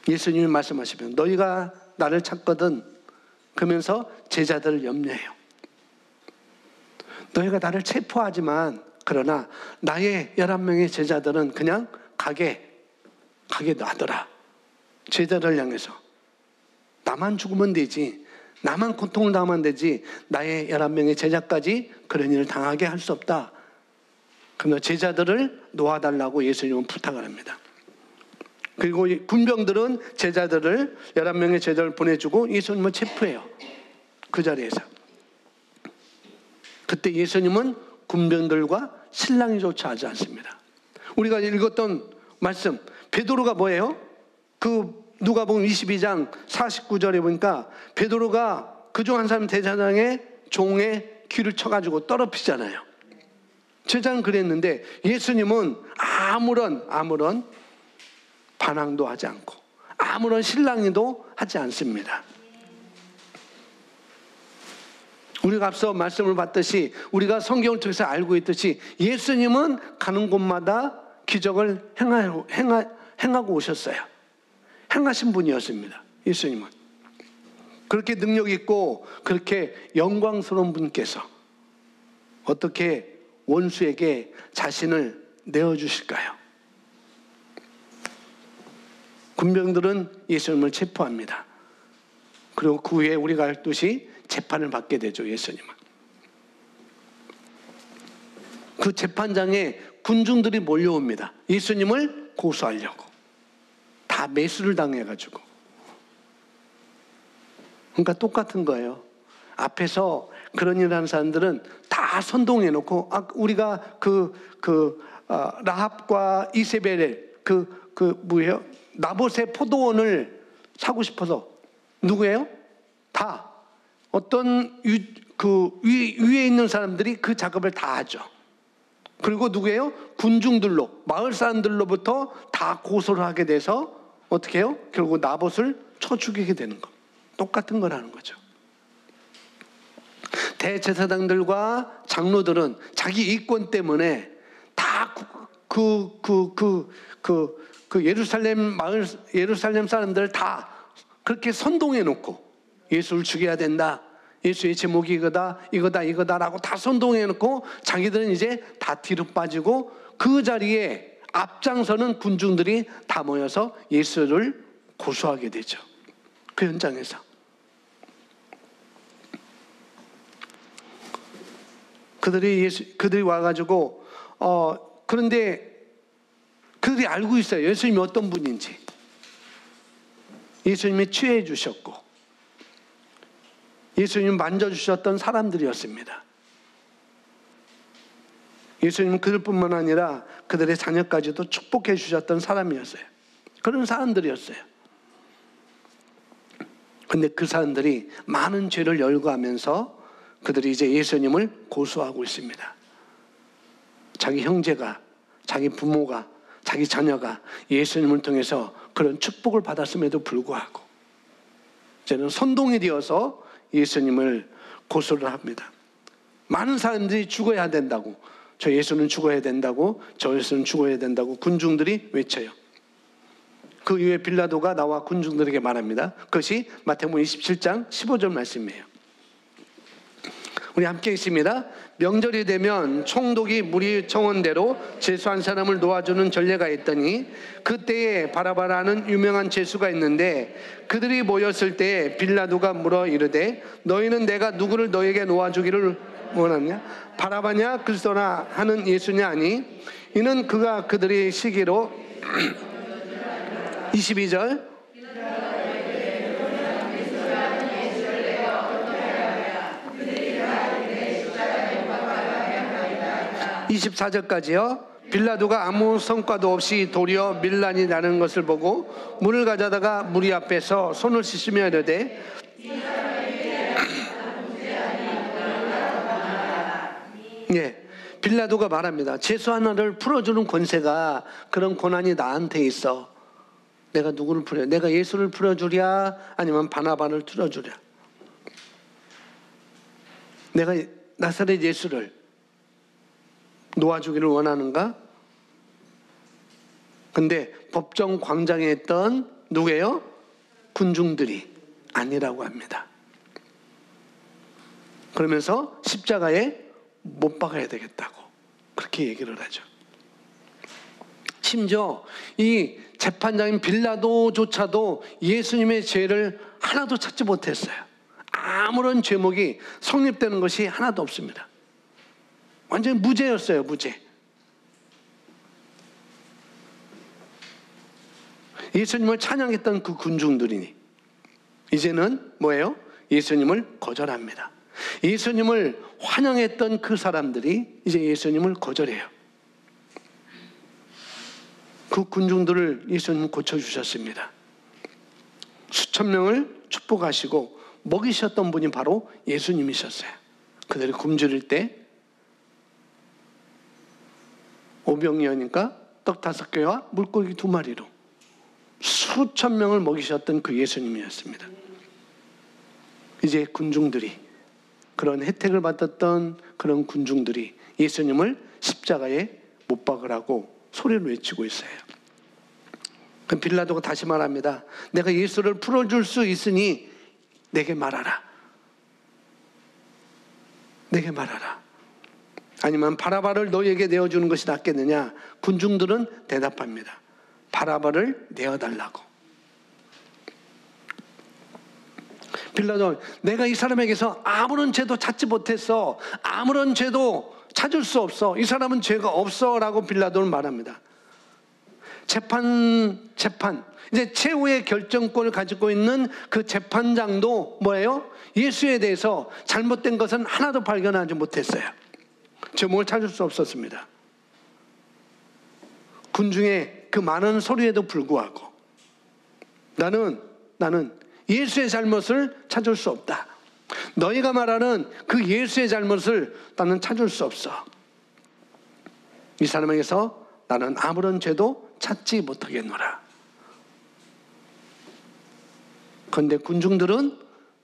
예수님이 말씀하시면 너희가 나를 찾거든, 그러면서 제자들을 염려해요. 너희가 나를 체포하지만 그러나 나의 11명의 제자들은 그냥 가게 놔둬라. 제자를 향해서 나만 죽으면 되지, 나만 고통을 당하면 되지, 나의 11명의 제자까지 그런 일을 당하게 할 수 없다. 그러면 제자들을 놓아달라고 예수님은 부탁을 합니다. 그리고 군병들은 제자들을, 11명의 제자를 보내주고 예수님을 체포해요. 그 자리에서. 그때 예수님은 군병들과 실랑이조차 하지 않습니다. 우리가 읽었던 말씀, 베드로가 뭐예요? 그 누가복음 22장 49절에 보니까 베드로가 그중 한 사람 대제사장의 종의 귀를 쳐가지고 떨어뜨리잖아요. 제자는 그랬는데 예수님은 아무런 반항도 하지 않고 아무런 실랑이도 하지 않습니다. 우리가 앞서 말씀을 봤듯이, 우리가 성경을 통해서 알고 있듯이 예수님은 가는 곳마다 기적을 행하고 오셨어요. 행하신 분이었습니다. 예수님은 그렇게 능력 있고 그렇게 영광스러운 분께서 어떻게 원수에게 자신을 내어주실까요? 군병들은 예수님을 체포합니다. 그리고 그 후에 우리가 알듯이 재판을 받게 되죠. 예수님은 그 재판장에 군중들이 몰려옵니다. 예수님을 고소하려고. 다 매수를 당해가지고. 그러니까 똑같은 거예요. 앞에서 그런 일 하는 사람들은 다 선동해놓고, 우리가 라합과 이세벨, 뭐예요? 나봇의 포도원을 사고 싶어서, 누구예요? 다 어떤 위에 있는 사람들이 그 작업을 다 하죠. 그리고 누구예요? 군중들로, 마을 사람들로부터 다 고소를 하게 돼서 어떻게 해요? 결국 나봇을 쳐 죽이게 되는 거. 똑같은 거라는 거죠. 대제사장들과 장로들은 자기 이권 때문에 다 예루살렘 사람들을 다 그렇게 선동해 놓고 예수를 죽여야 된다, 예수의 제목이 이거다라고 다 선동해 놓고 자기들은 이제 다 뒤로 빠지고 그 자리에 앞장서는 군중들이 다 모여서 예수를 고소하게 되죠. 그 현장에서. 그들이 와가지고 그런데 그들이 알고 있어요. 예수님이 어떤 분인지. 예수님이 취해 주셨고 예수님 만져주셨던 사람들이었습니다. 예수님은 그들뿐만 아니라 그들의 자녀까지도 축복해 주셨던 사람이었어요. 그런 사람들이었어요. 근데 그 사람들이 많은 죄를 열거하면서 그들이 이제 예수님을 고소하고 있습니다. 자기 형제가, 자기 부모가, 자기 자녀가 예수님을 통해서 그런 축복을 받았음에도 불구하고 이제는 선동이 되어서 예수님을 고소를 합니다. 많은 사람들이 죽어야 된다고, 저 예수는 죽어야 된다고, 저 예수는 죽어야 된다고 군중들이 외쳐요. 그 이후에 빌라도가 나와 군중들에게 말합니다. 그것이 마태복음 27장 15절 말씀이에요. 우리 함께 있습니다. 명절이 되면 총독이 무리 청원대로 죄수한 사람을 놓아주는 전례가 있더니 그때에 바라바라는 유명한 죄수가 있는데 그들이 모였을 때에 빌라도가 물어 이르되 너희는 내가 누구를 너에게 놓아주기를 원하냐? 바라바냐 그리스도나 하는 예수냐 하니 이는 그가 그들의 시기로 22절 24절까지요. 빌라도가 아무 성과도 없이 도리어 밀란이 나는 것을 보고 물을 가져다가 무리 앞에서 손을 씻으며 이르되 예, 빌라도가 말합니다. 죄수 하나를 풀어주는 권세가, 그런 권한이 나한테 있어. 내가 누구를 풀어? 내가 예수를 풀어주랴 아니면 바나바를 풀어주랴? 내가 나사렛 예수를 놓아주기를 원하는가? 근데 법정 광장에 있던 누구예요? 군중들이 아니라고 합니다. 그러면서 십자가에 못 박아야 되겠다고 그렇게 얘기를 하죠. 심지어 이 재판장인 빌라도조차도 예수님의 죄를 하나도 찾지 못했어요. 아무런 죄목이 성립되는 것이 하나도 없습니다. 완전히 무죄였어요. 무죄. 예수님을 찬양했던 그 군중들이니 이제는 뭐예요? 예수님을 거절합니다. 예수님을 환영했던 그 사람들이 이제 예수님을 거절해요. 그 군중들을 예수님 고쳐주셨습니다. 수천 명을 축복하시고 먹이셨던 분이 바로 예수님이셨어요. 그들이 굶주릴 때 5병이니까 떡 5개와 물고기 2마리로 수천 명을 먹이셨던 그 예수님이었습니다. 이제 군중들이, 그런 혜택을 받았던 그런 군중들이 예수님을 십자가에 못 박으라고 소리를 외치고 있어요. 그럼 빌라도가 다시 말합니다. 내가 예수를 풀어줄 수 있으니 내게 말하라. 내게 말하라. 아니면 바라바를 너에게 내어주는 것이 낫겠느냐? 군중들은 대답합니다. 바라바를 내어달라고. 빌라도, 내가 이 사람에게서 아무런 죄도 찾지 못했어. 아무런 죄도 찾을 수 없어. 이 사람은 죄가 없어. 라고 빌라도는 말합니다. 재판. 이제 최후의 결정권을 가지고 있는 그 재판장도 뭐예요? 예수에 대해서 잘못된 것은 하나도 발견하지 못했어요. 제목을 찾을 수 없었습니다. 군중의 그 많은 소리에도 불구하고 나는 예수의 잘못을 찾을 수 없다. 너희가 말하는 그 예수의 잘못을 나는 찾을 수 없어. 이 사람에게서 나는 아무런 죄도 찾지 못하겠노라. 그런데 군중들은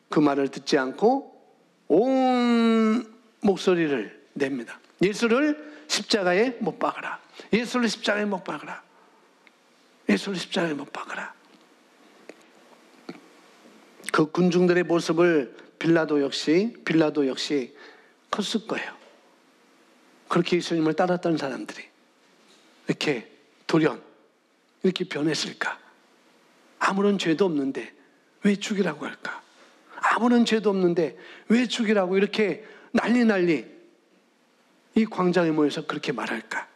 그 말을 듣지 않고 온 목소리를 냅니다. 예수를 십자가에 못 박으라. 예수를 십자가에 못 박으라. 예수를 십자가에 못 박으라. 그 군중들의 모습을 빌라도 역시 컸을 거예요. 그렇게 예수님을 따랐던 사람들이 이렇게 돌연 이렇게 변했을까? 아무런 죄도 없는데 왜 죽이라고 할까? 아무런 죄도 없는데 왜 죽이라고 이렇게 난리 이 광장에 모여서 그렇게 말할까?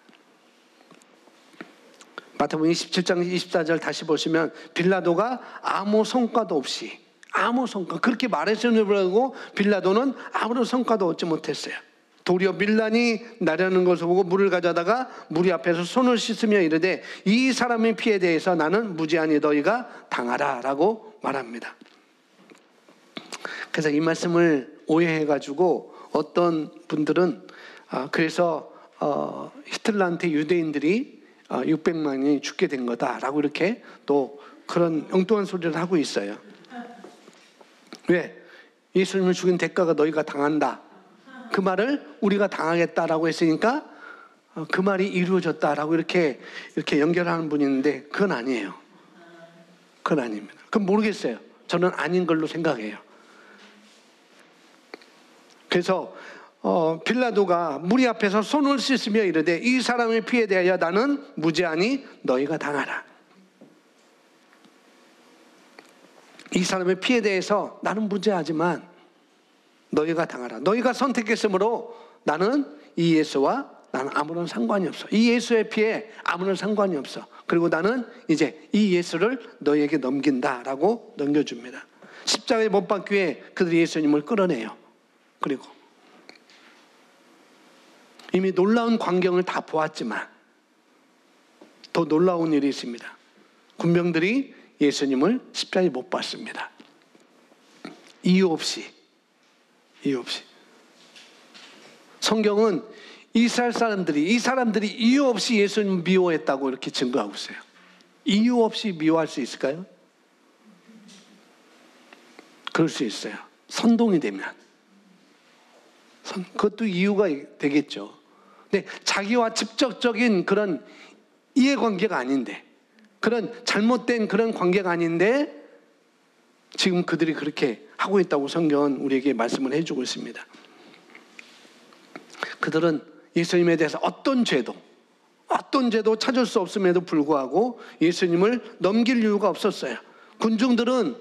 마태복음 27장 24절 다시 보시면 빌라도가 아무 성과도 없이 그렇게 말했음에도 불구하고 빌라도는 아무런 성과도 얻지 못했어요. 도리어 밀란이 나려는 것을 보고 물을 가져다가 무리 앞에서 손을 씻으며 이르되 이 사람의 피에 대해서 나는 무죄하니 너희가 당하라 라고 말합니다. 그래서 이 말씀을 오해해가지고 어떤 분들은 그래서 히틀러한테 유대인들이 600만이 죽게 된 거다라고 이렇게 또 그런 엉뚱한 소리를 하고 있어요. 왜? 예수님을 죽인 대가가 너희가 당한다. 그 말을 우리가 당하겠다라고 했으니까 그 말이 이루어졌다라고 이렇게 연결하는 분이 있는데 그건 아니에요. 그건 아닙니다. 그건 모르겠어요. 저는 아닌 걸로 생각해요. 그래서 빌라도가 무리 앞에서 손을 씻으며 이르되 이 사람의 피에 대하여 나는 무죄하니 너희가 당하라. 이 사람의 피에 대해서 나는 무죄하지만 너희가 당하라. 너희가 선택했으므로 나는 이 예수와 나는 아무런 상관이 없어. 이 예수의 피에 아무런 상관이 없어. 그리고 나는 이제 이 예수를 너희에게 넘긴다라고 넘겨줍니다. 십자가에 못 박기 위해 그들이 예수님을 끌어내요. 그리고 이미 놀라운 광경을 다 보았지만 더 놀라운 일이 있습니다. 군병들이 예수님을 십자가에 못 박습니다. 이유 없이. 성경은 이 사람들이 이유 없이 예수님을 미워했다고 이렇게 증거하고 있어요. 이유 없이 미워할 수 있을까요? 그럴 수 있어요. 선동이 되면. 그것도 이유가 되겠죠. 근데 자기와 직접적인 그런 이해관계가 아닌데, 그런 잘못된 그런 관계가 아닌데 지금 그들이 그렇게 하고 있다고 성경은 우리에게 말씀을 해주고 있습니다. 그들은 예수님에 대해서 어떤 죄도 찾을 수 없음에도 불구하고 예수님을 넘길 이유가 없었어요. 군중들은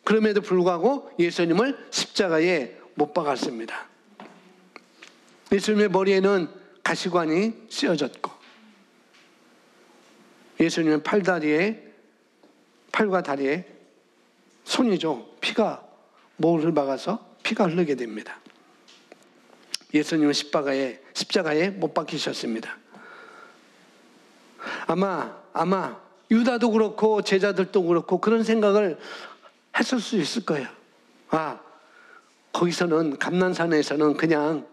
그럼에도 불구하고 예수님을 십자가에 못 박았습니다. 예수님의 머리에는 가시관이 씌어졌고, 예수님의 팔과 다리에 손이죠. 피가 목을 박아서 피가 흐르게 됩니다. 예수님은 십자가에 못 박히셨습니다. 아마 유다도 그렇고 제자들도 그렇고 그런 생각을 했을 수 있을 거예요. 거기서는 감난산에서는 그냥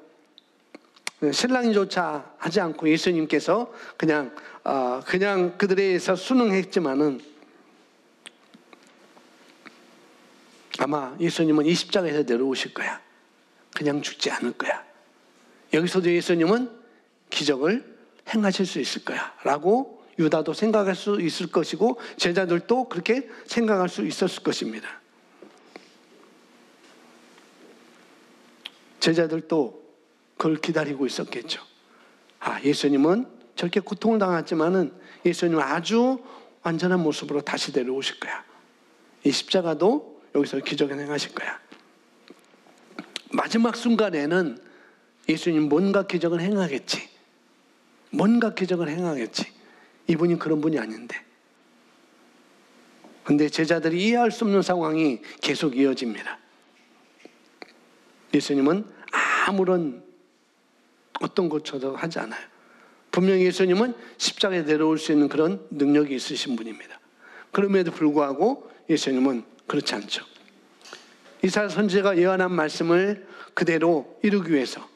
신랑이조차 하지 않고 예수님께서 그냥 그들에 의해서 순응했지만은 아마 예수님은 이 십자가에서 내려오실 거야. 그냥 죽지 않을 거야. 여기서도 예수님은 기적을 행하실 수 있을 거야 라고 유다도 생각할 수 있을 것이고 제자들도 그렇게 생각할 수 있었을 것입니다. 제자들도 그걸 기다리고 있었겠죠. 예수님은 저렇게 고통을 당했지만은 예수님은 아주 완전한 모습으로 다시 내려오실 거야. 이 십자가도 여기서 기적을 행하실 거야. 마지막 순간에는 예수님 뭔가 기적을 행하겠지. 이분이 그런 분이 아닌데. 근데 제자들이 이해할 수 없는 상황이 계속 이어집니다. 예수님은 아무런 어떤 것처럼 하지 않아요. 분명히 예수님은 십자가에 내려올 수 있는 그런 능력이 있으신 분입니다. 그럼에도 불구하고 예수님은 그렇지 않죠. 이사야 선지자가 예언한 말씀을 그대로 이루기 위해서,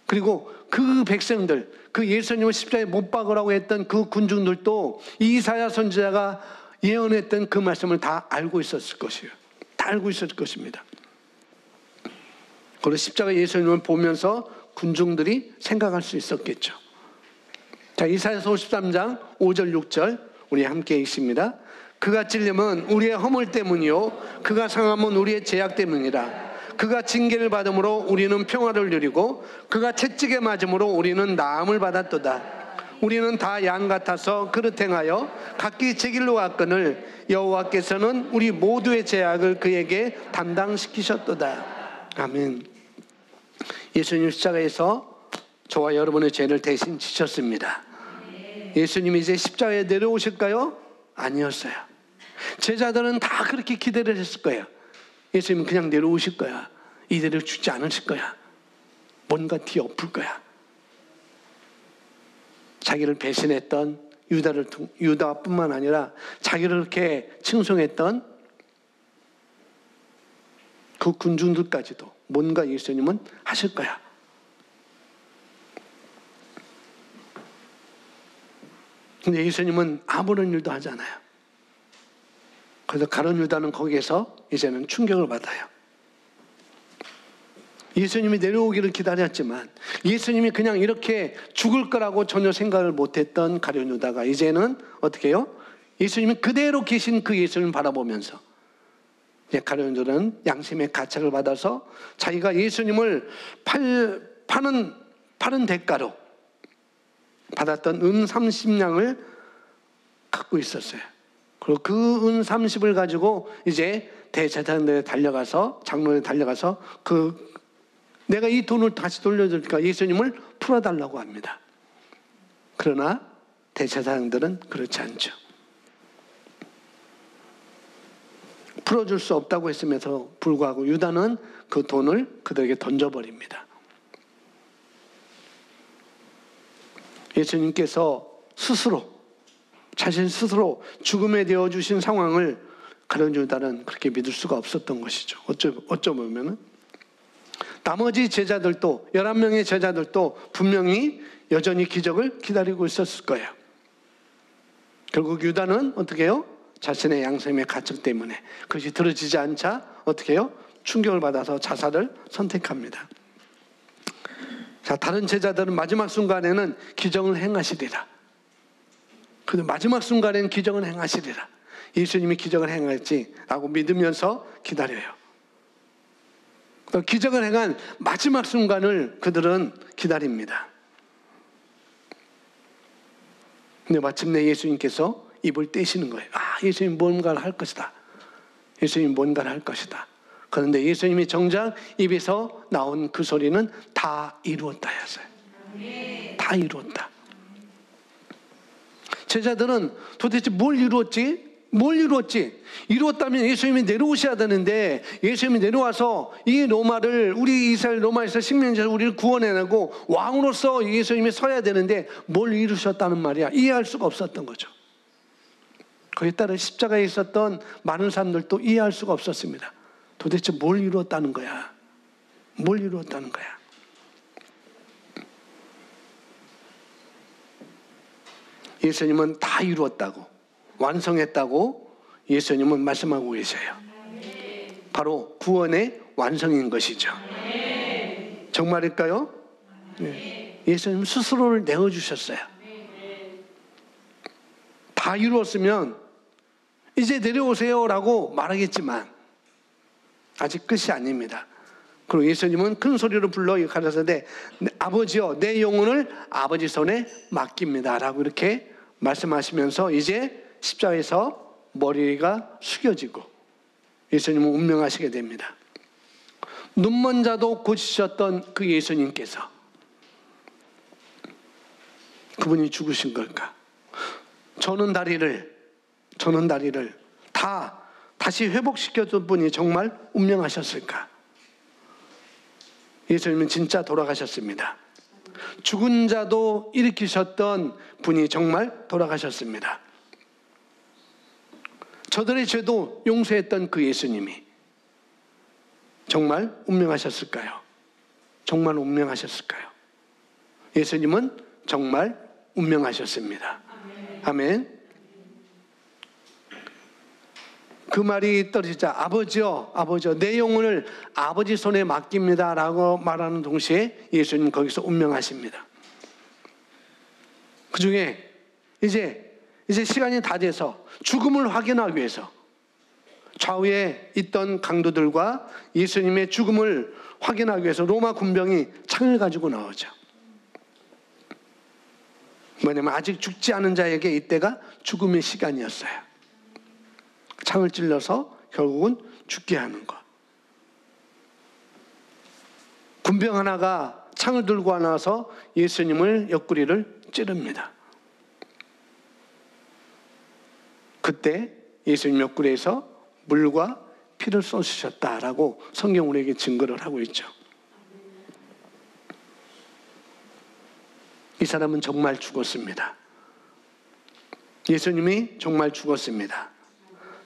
그리고 그 백성들, 그 예수님을 십자가에 못 박으라고 했던 그 군중들도 이사야 선지자가 예언했던 그 말씀을 다 알고 있었을 것이에요. 다 알고 있었을 것입니다. 그리고 십자가 예수님을 보면서 군중들이 생각할 수 있었겠죠. 자, 이사야서 53장 5절 6절 우리 함께 읽습니다. 그가 찔림은 우리의 허물 때문이요 그가 상함은 우리의 죄악 때문이라. 그가 징계를 받음으로 우리는 평화를 누리고 그가 채찍에 맞음으로 우리는 나음을 받았도다. 우리는 다 양 같아서 그릇 행하여 각기 제 길로 갔거늘 여호와께서는 우리 모두의 죄악을 그에게 담당시키셨도다. 아멘. 예수님 십자가에서 저와 여러분의 죄를 대신 지셨습니다. 예수님이 이제 십자가에 내려오실까요? 아니었어요. 제자들은 다 그렇게 기대를 했을 거예요. 예수님은 그냥 내려오실 거야. 이들을 죽지 않으실 거야. 뭔가 뒤엎을 거야. 자기를 배신했던 유다뿐만 아니라 자기를 그렇게 칭송했던 그 군중들까지도 뭔가 예수님은 하실 거야. 근데 예수님은 아무런 일도 하지 않아요. 그래서 가룟 유다는 거기에서 이제는 충격을 받아요. 예수님이 내려오기를 기다렸지만 예수님이 그냥 이렇게 죽을 거라고 전혀 생각을 못했던 가룟 유다가 이제는 어떻게 해요? 예수님이 그대로 계신 그 예수님을 바라보면서 가룟 유다는 양심의 가책을 받아서 자기가 예수님을 파는 대가로 받았던 은 30냥을 갖고 있었어요. 그리고 그 은 30을 가지고 이제 대제사장들에 달려가서, 장로에 달려가서 내가 이 돈을 다시 돌려줄까 예수님을 풀어달라고 합니다. 그러나 대제사장들은 그렇지 않죠. 풀어줄 수 없다고 했음에도 불구하고 유다는 그 돈을 그들에게 던져버립니다. 예수님께서 스스로, 자신 스스로 죽음에 되어주신 상황을 가룟 유다는 그렇게 믿을 수가 없었던 것이죠. 어쩌면 나머지 제자들도, 11명의 제자들도 분명히 여전히 기적을 기다리고 있었을 거예요. 결국 유다는 어떻게 해요? 자신의 양심의 가책 때문에 그것이 들어지지 않자 어떻게 해요? 충격을 받아서 자살을 선택합니다. 자, 다른 제자들은 마지막 순간에는 기적을 행하시리라. 근데 마지막 순간에는 기적을 행하시리라. 예수님이 기적을 행할지라고 믿으면서 기다려요. 기적을 행한 마지막 순간을 그들은 기다립니다. 근데 마침내 예수님께서 입을 떼시는 거예요. 예수님 뭔가를 할 것이다. 예수님 뭔가를 할 것이다. 그런데 예수님이 정작 입에서 나온 그 소리는 다 이루었다였어요. 다 이루었다. 제자들은 도대체 뭘 이루었지? 이루었다면 예수님이 내려오셔야 되는데, 예수님이 내려와서 이 로마를, 우리 이스라엘 로마에서 식민지에서 우리를 구원해내고 왕으로서 예수님이 서야 되는데 뭘 이루셨다는 말이야. 이해할 수가 없었던 거죠. 거기에 따라 십자가에 있었던 많은 사람들도 이해할 수가 없었습니다. 도대체 뭘 이루었다는 거야? 뭘 이루었다는 거야? 예수님은 다 이루었다고, 완성했다고 예수님은 말씀하고 계셔요. 바로 구원의 완성인 것이죠. 정말일까요? 네. 예수님 스스로를 내어주셨어요. 다 이루었으면 이제 내려오세요라고 말하겠지만 아직 끝이 아닙니다. 그리고 예수님은 큰 소리로 불러 가라사대 아버지여 내 영혼을 아버지 손에 맡깁니다 라고 이렇게 말씀하시면서 이제 십자가에서 머리가 숙여지고 예수님은 운명하시게 됩니다. 눈먼 자도 고치셨던 그 예수님께서 그분이 죽으신 걸까? 저는 다리를 다시 회복시켜준 분이 정말 운명하셨을까? 예수님은 진짜 돌아가셨습니다. 죽은 자도 일으키셨던 분이 정말 돌아가셨습니다. 저들의 죄도 용서했던 그 예수님이 정말 운명하셨을까요? 정말 운명하셨을까요? 예수님은 정말 운명하셨습니다. 아멘. 그 말이 떨어지자 아버지여 내 영혼을 아버지 손에 맡깁니다 라고 말하는 동시에 예수님 거기서 운명하십니다. 그 중에 이제 시간이 다 돼서 죽음을 확인하기 위해서 좌우에 있던 강도들과 예수님의 죽음을 확인하기 위해서 로마 군병이 창을 가지고 나오죠. 뭐냐면 아직 죽지 않은 자에게 이때가 죽음의 시간이었어요. 창을 찔러서 결국은 죽게 하는 것. 군병 하나가 창을 들고 나와서 예수님을 옆구리를 찌릅니다. 그때 예수님 옆구리에서 물과 피를 쏟으셨다라고 성경 우리에게 증거를 하고 있죠. 이 사람은 정말 죽었습니다. 예수님이 정말 죽었습니다.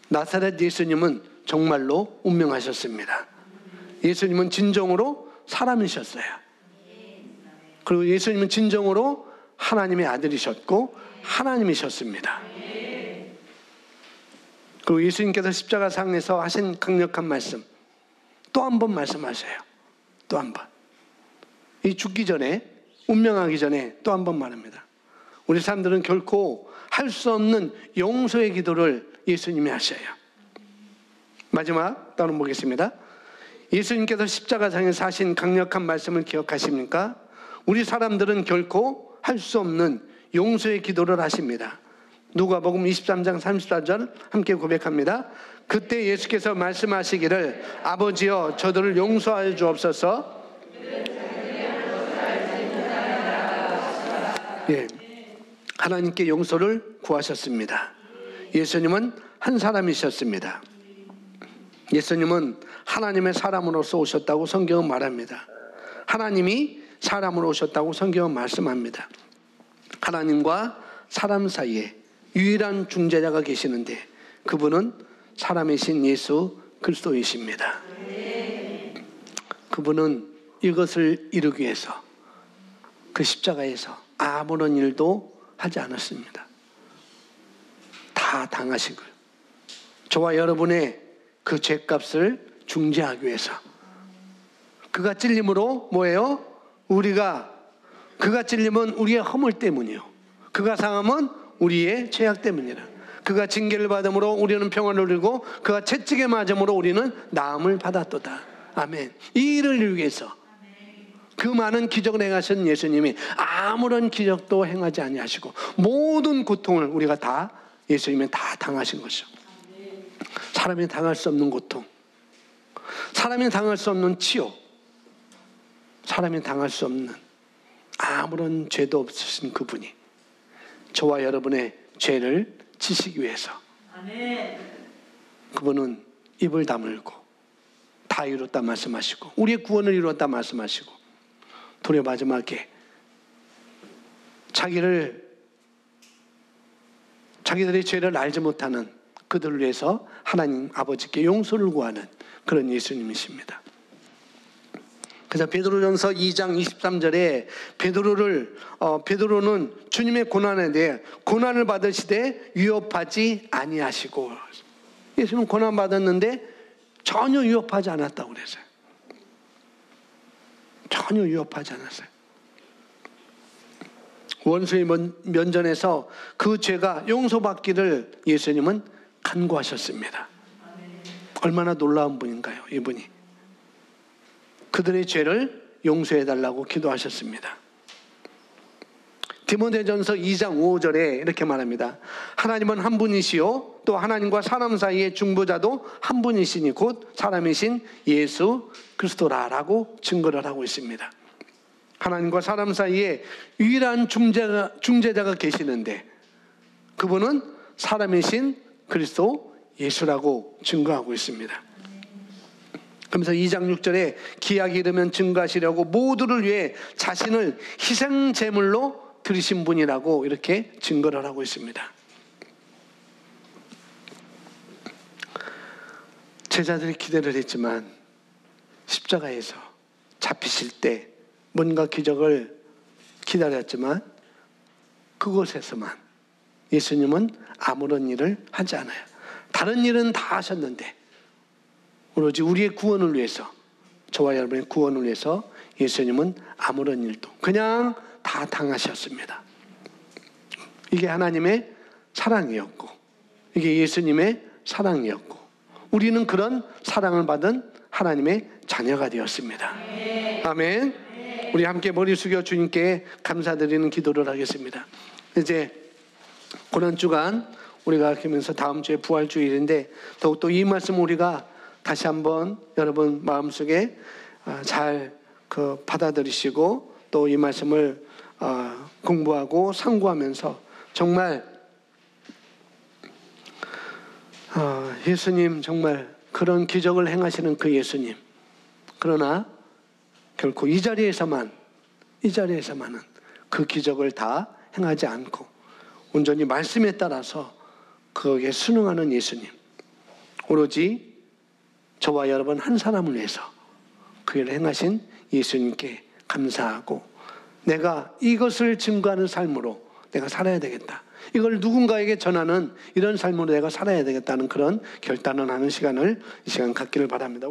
나사렛 예수님은 정말로 운명하셨습니다. 예수님은 진정으로 사람이셨어요. 그리고 예수님은 진정으로 하나님의 아들이셨고 하나님이셨습니다. 그리고 예수님께서 십자가상에서 하신 강력한 말씀 또 한 번 말씀하셔요. 또 한 번. 이 죽기 전에, 운명하기 전에 또 한 번 말합니다. 우리 사람들은 결코 할 수 없는 용서의 기도를 예수님이 하셔요. 마지막 따로 보겠습니다. 예수님께서 십자가상에서 하신 강력한 말씀을 기억하십니까? 우리 사람들은 결코 할 수 없는 용서의 기도를 하십니다. 누가복음 23장 34절 함께 고백합니다. 그때 예수께서 말씀하시기를 아버지여 저들을 용서하여 주옵소서. 예, 하나님께 용서를 구하셨습니다. 예수님은 한 사람이셨습니다. 예수님은 하나님의 사람으로서 오셨다고 성경은 말합니다. 하나님이 사람으로 오셨다고 성경은 말씀합니다. 하나님과 사람 사이에 유일한 중재자가 계시는데 그분은 사람이신 예수 그리스도이십니다. 그분은 이것을 이루기 위해서 그 십자가에서 아무런 일도 하지 않았습니다. 다 당하신 거예요. 저와 여러분의 그 죄값을 중재하기 위해서. 그가 찔림으로 뭐예요? 그가 찔림은 우리의 허물 때문이요. 그가 상함은 우리의 죄악 때문이라. 그가 징계를 받음으로 우리는 평안을 누리고 그가 채찍에 맞음으로 우리는 나음을 받았도다. 아멘. 이 일을 이루기 위해서 그 많은 기적을 행하신 예수님이 아무런 기적도 행하지 아니하시고 모든 고통을 우리가 다 예수님이 다 당하신 것이죠. 사람이 당할 수 없는 고통, 사람이 당할 수 없는 치욕, 사람이 당할 수 없는 아무런 죄도 없으신 그분이 저와 여러분의 죄를 지시기 위해서 그분은 입을 다물고 다 이뤘다 말씀하시고 우리의 구원을 이뤘다 말씀하시고 도리어 마지막에 자기들의 죄를 알지 못하는 그들을 위해서 하나님 아버지께 용서를 구하는 그런 예수님이십니다. 그래서 베드로전서 2장 23절에 베드로는 주님의 고난에 대해 고난을 받으시되 위협하지 아니하시고, 예수님은 고난 받았는데 전혀 위협하지 않았다고 그랬어요. 전혀 위협하지 않았어요. 원수의 면전에서 그 죄가 용서받기를 예수님은 간구하셨습니다. 얼마나 놀라운 분인가요, 이분이. 그들의 죄를 용서해달라고 기도하셨습니다. 디모데전서 2장 5절에 이렇게 말합니다. 하나님은 한 분이시요 또 하나님과 사람 사이의 중보자도 한 분이시니 곧 사람이신 예수 그리스도라라고 증거를 하고 있습니다. 하나님과 사람 사이에 유일한 중재자가 계시는데 그분은 사람이신 그리스도 예수라고 증거하고 있습니다. 그러면서 2장 6절에 기약이 이르면 증거하시려고 모두를 위해 자신을 희생 제물로 드리신 분이라고 이렇게 증거를 하고 있습니다. 제자들이 기대를 했지만 십자가에서 잡히실 때 뭔가 기적을 기다렸지만 그곳에서만 예수님은 아무런 일을 하지 않아요. 다른 일은 다 하셨는데 오로지 우리의 구원을 위해서, 저와 여러분의 구원을 위해서 예수님은 아무런 일도 그냥 다 당하셨습니다. 이게 하나님의 사랑이었고 이게 예수님의 사랑이었고 우리는 그런 사랑을 받은 하나님의 자녀가 되었습니다. 아멘. 우리 함께 머리 숙여 주님께 감사드리는 기도를 하겠습니다. 이제 고난주간 우리가 하면서 다음 주에 부활주일인데 더욱더 이 말씀 우리가 다시 한번 여러분 마음속에 잘 받아들이시고 또 이 말씀을 공부하고 상고하면서 정말 예수님 정말 그런 기적을 행하시는 그 예수님, 그러나 결코 이 자리에서만은 그 기적을 다 행하지 않고 온전히 말씀에 따라서 거기에 순응하는 예수님, 오로지 저와 여러분 한 사람을 위해서 그 일을 행하신 예수님께 감사하고 내가 이것을 증거하는 삶으로 내가 살아야 되겠다, 이걸 누군가에게 전하는 이런 삶으로 내가 살아야 되겠다는 그런 결단을 하는 시간을 이 시간 갖기를 바랍니다.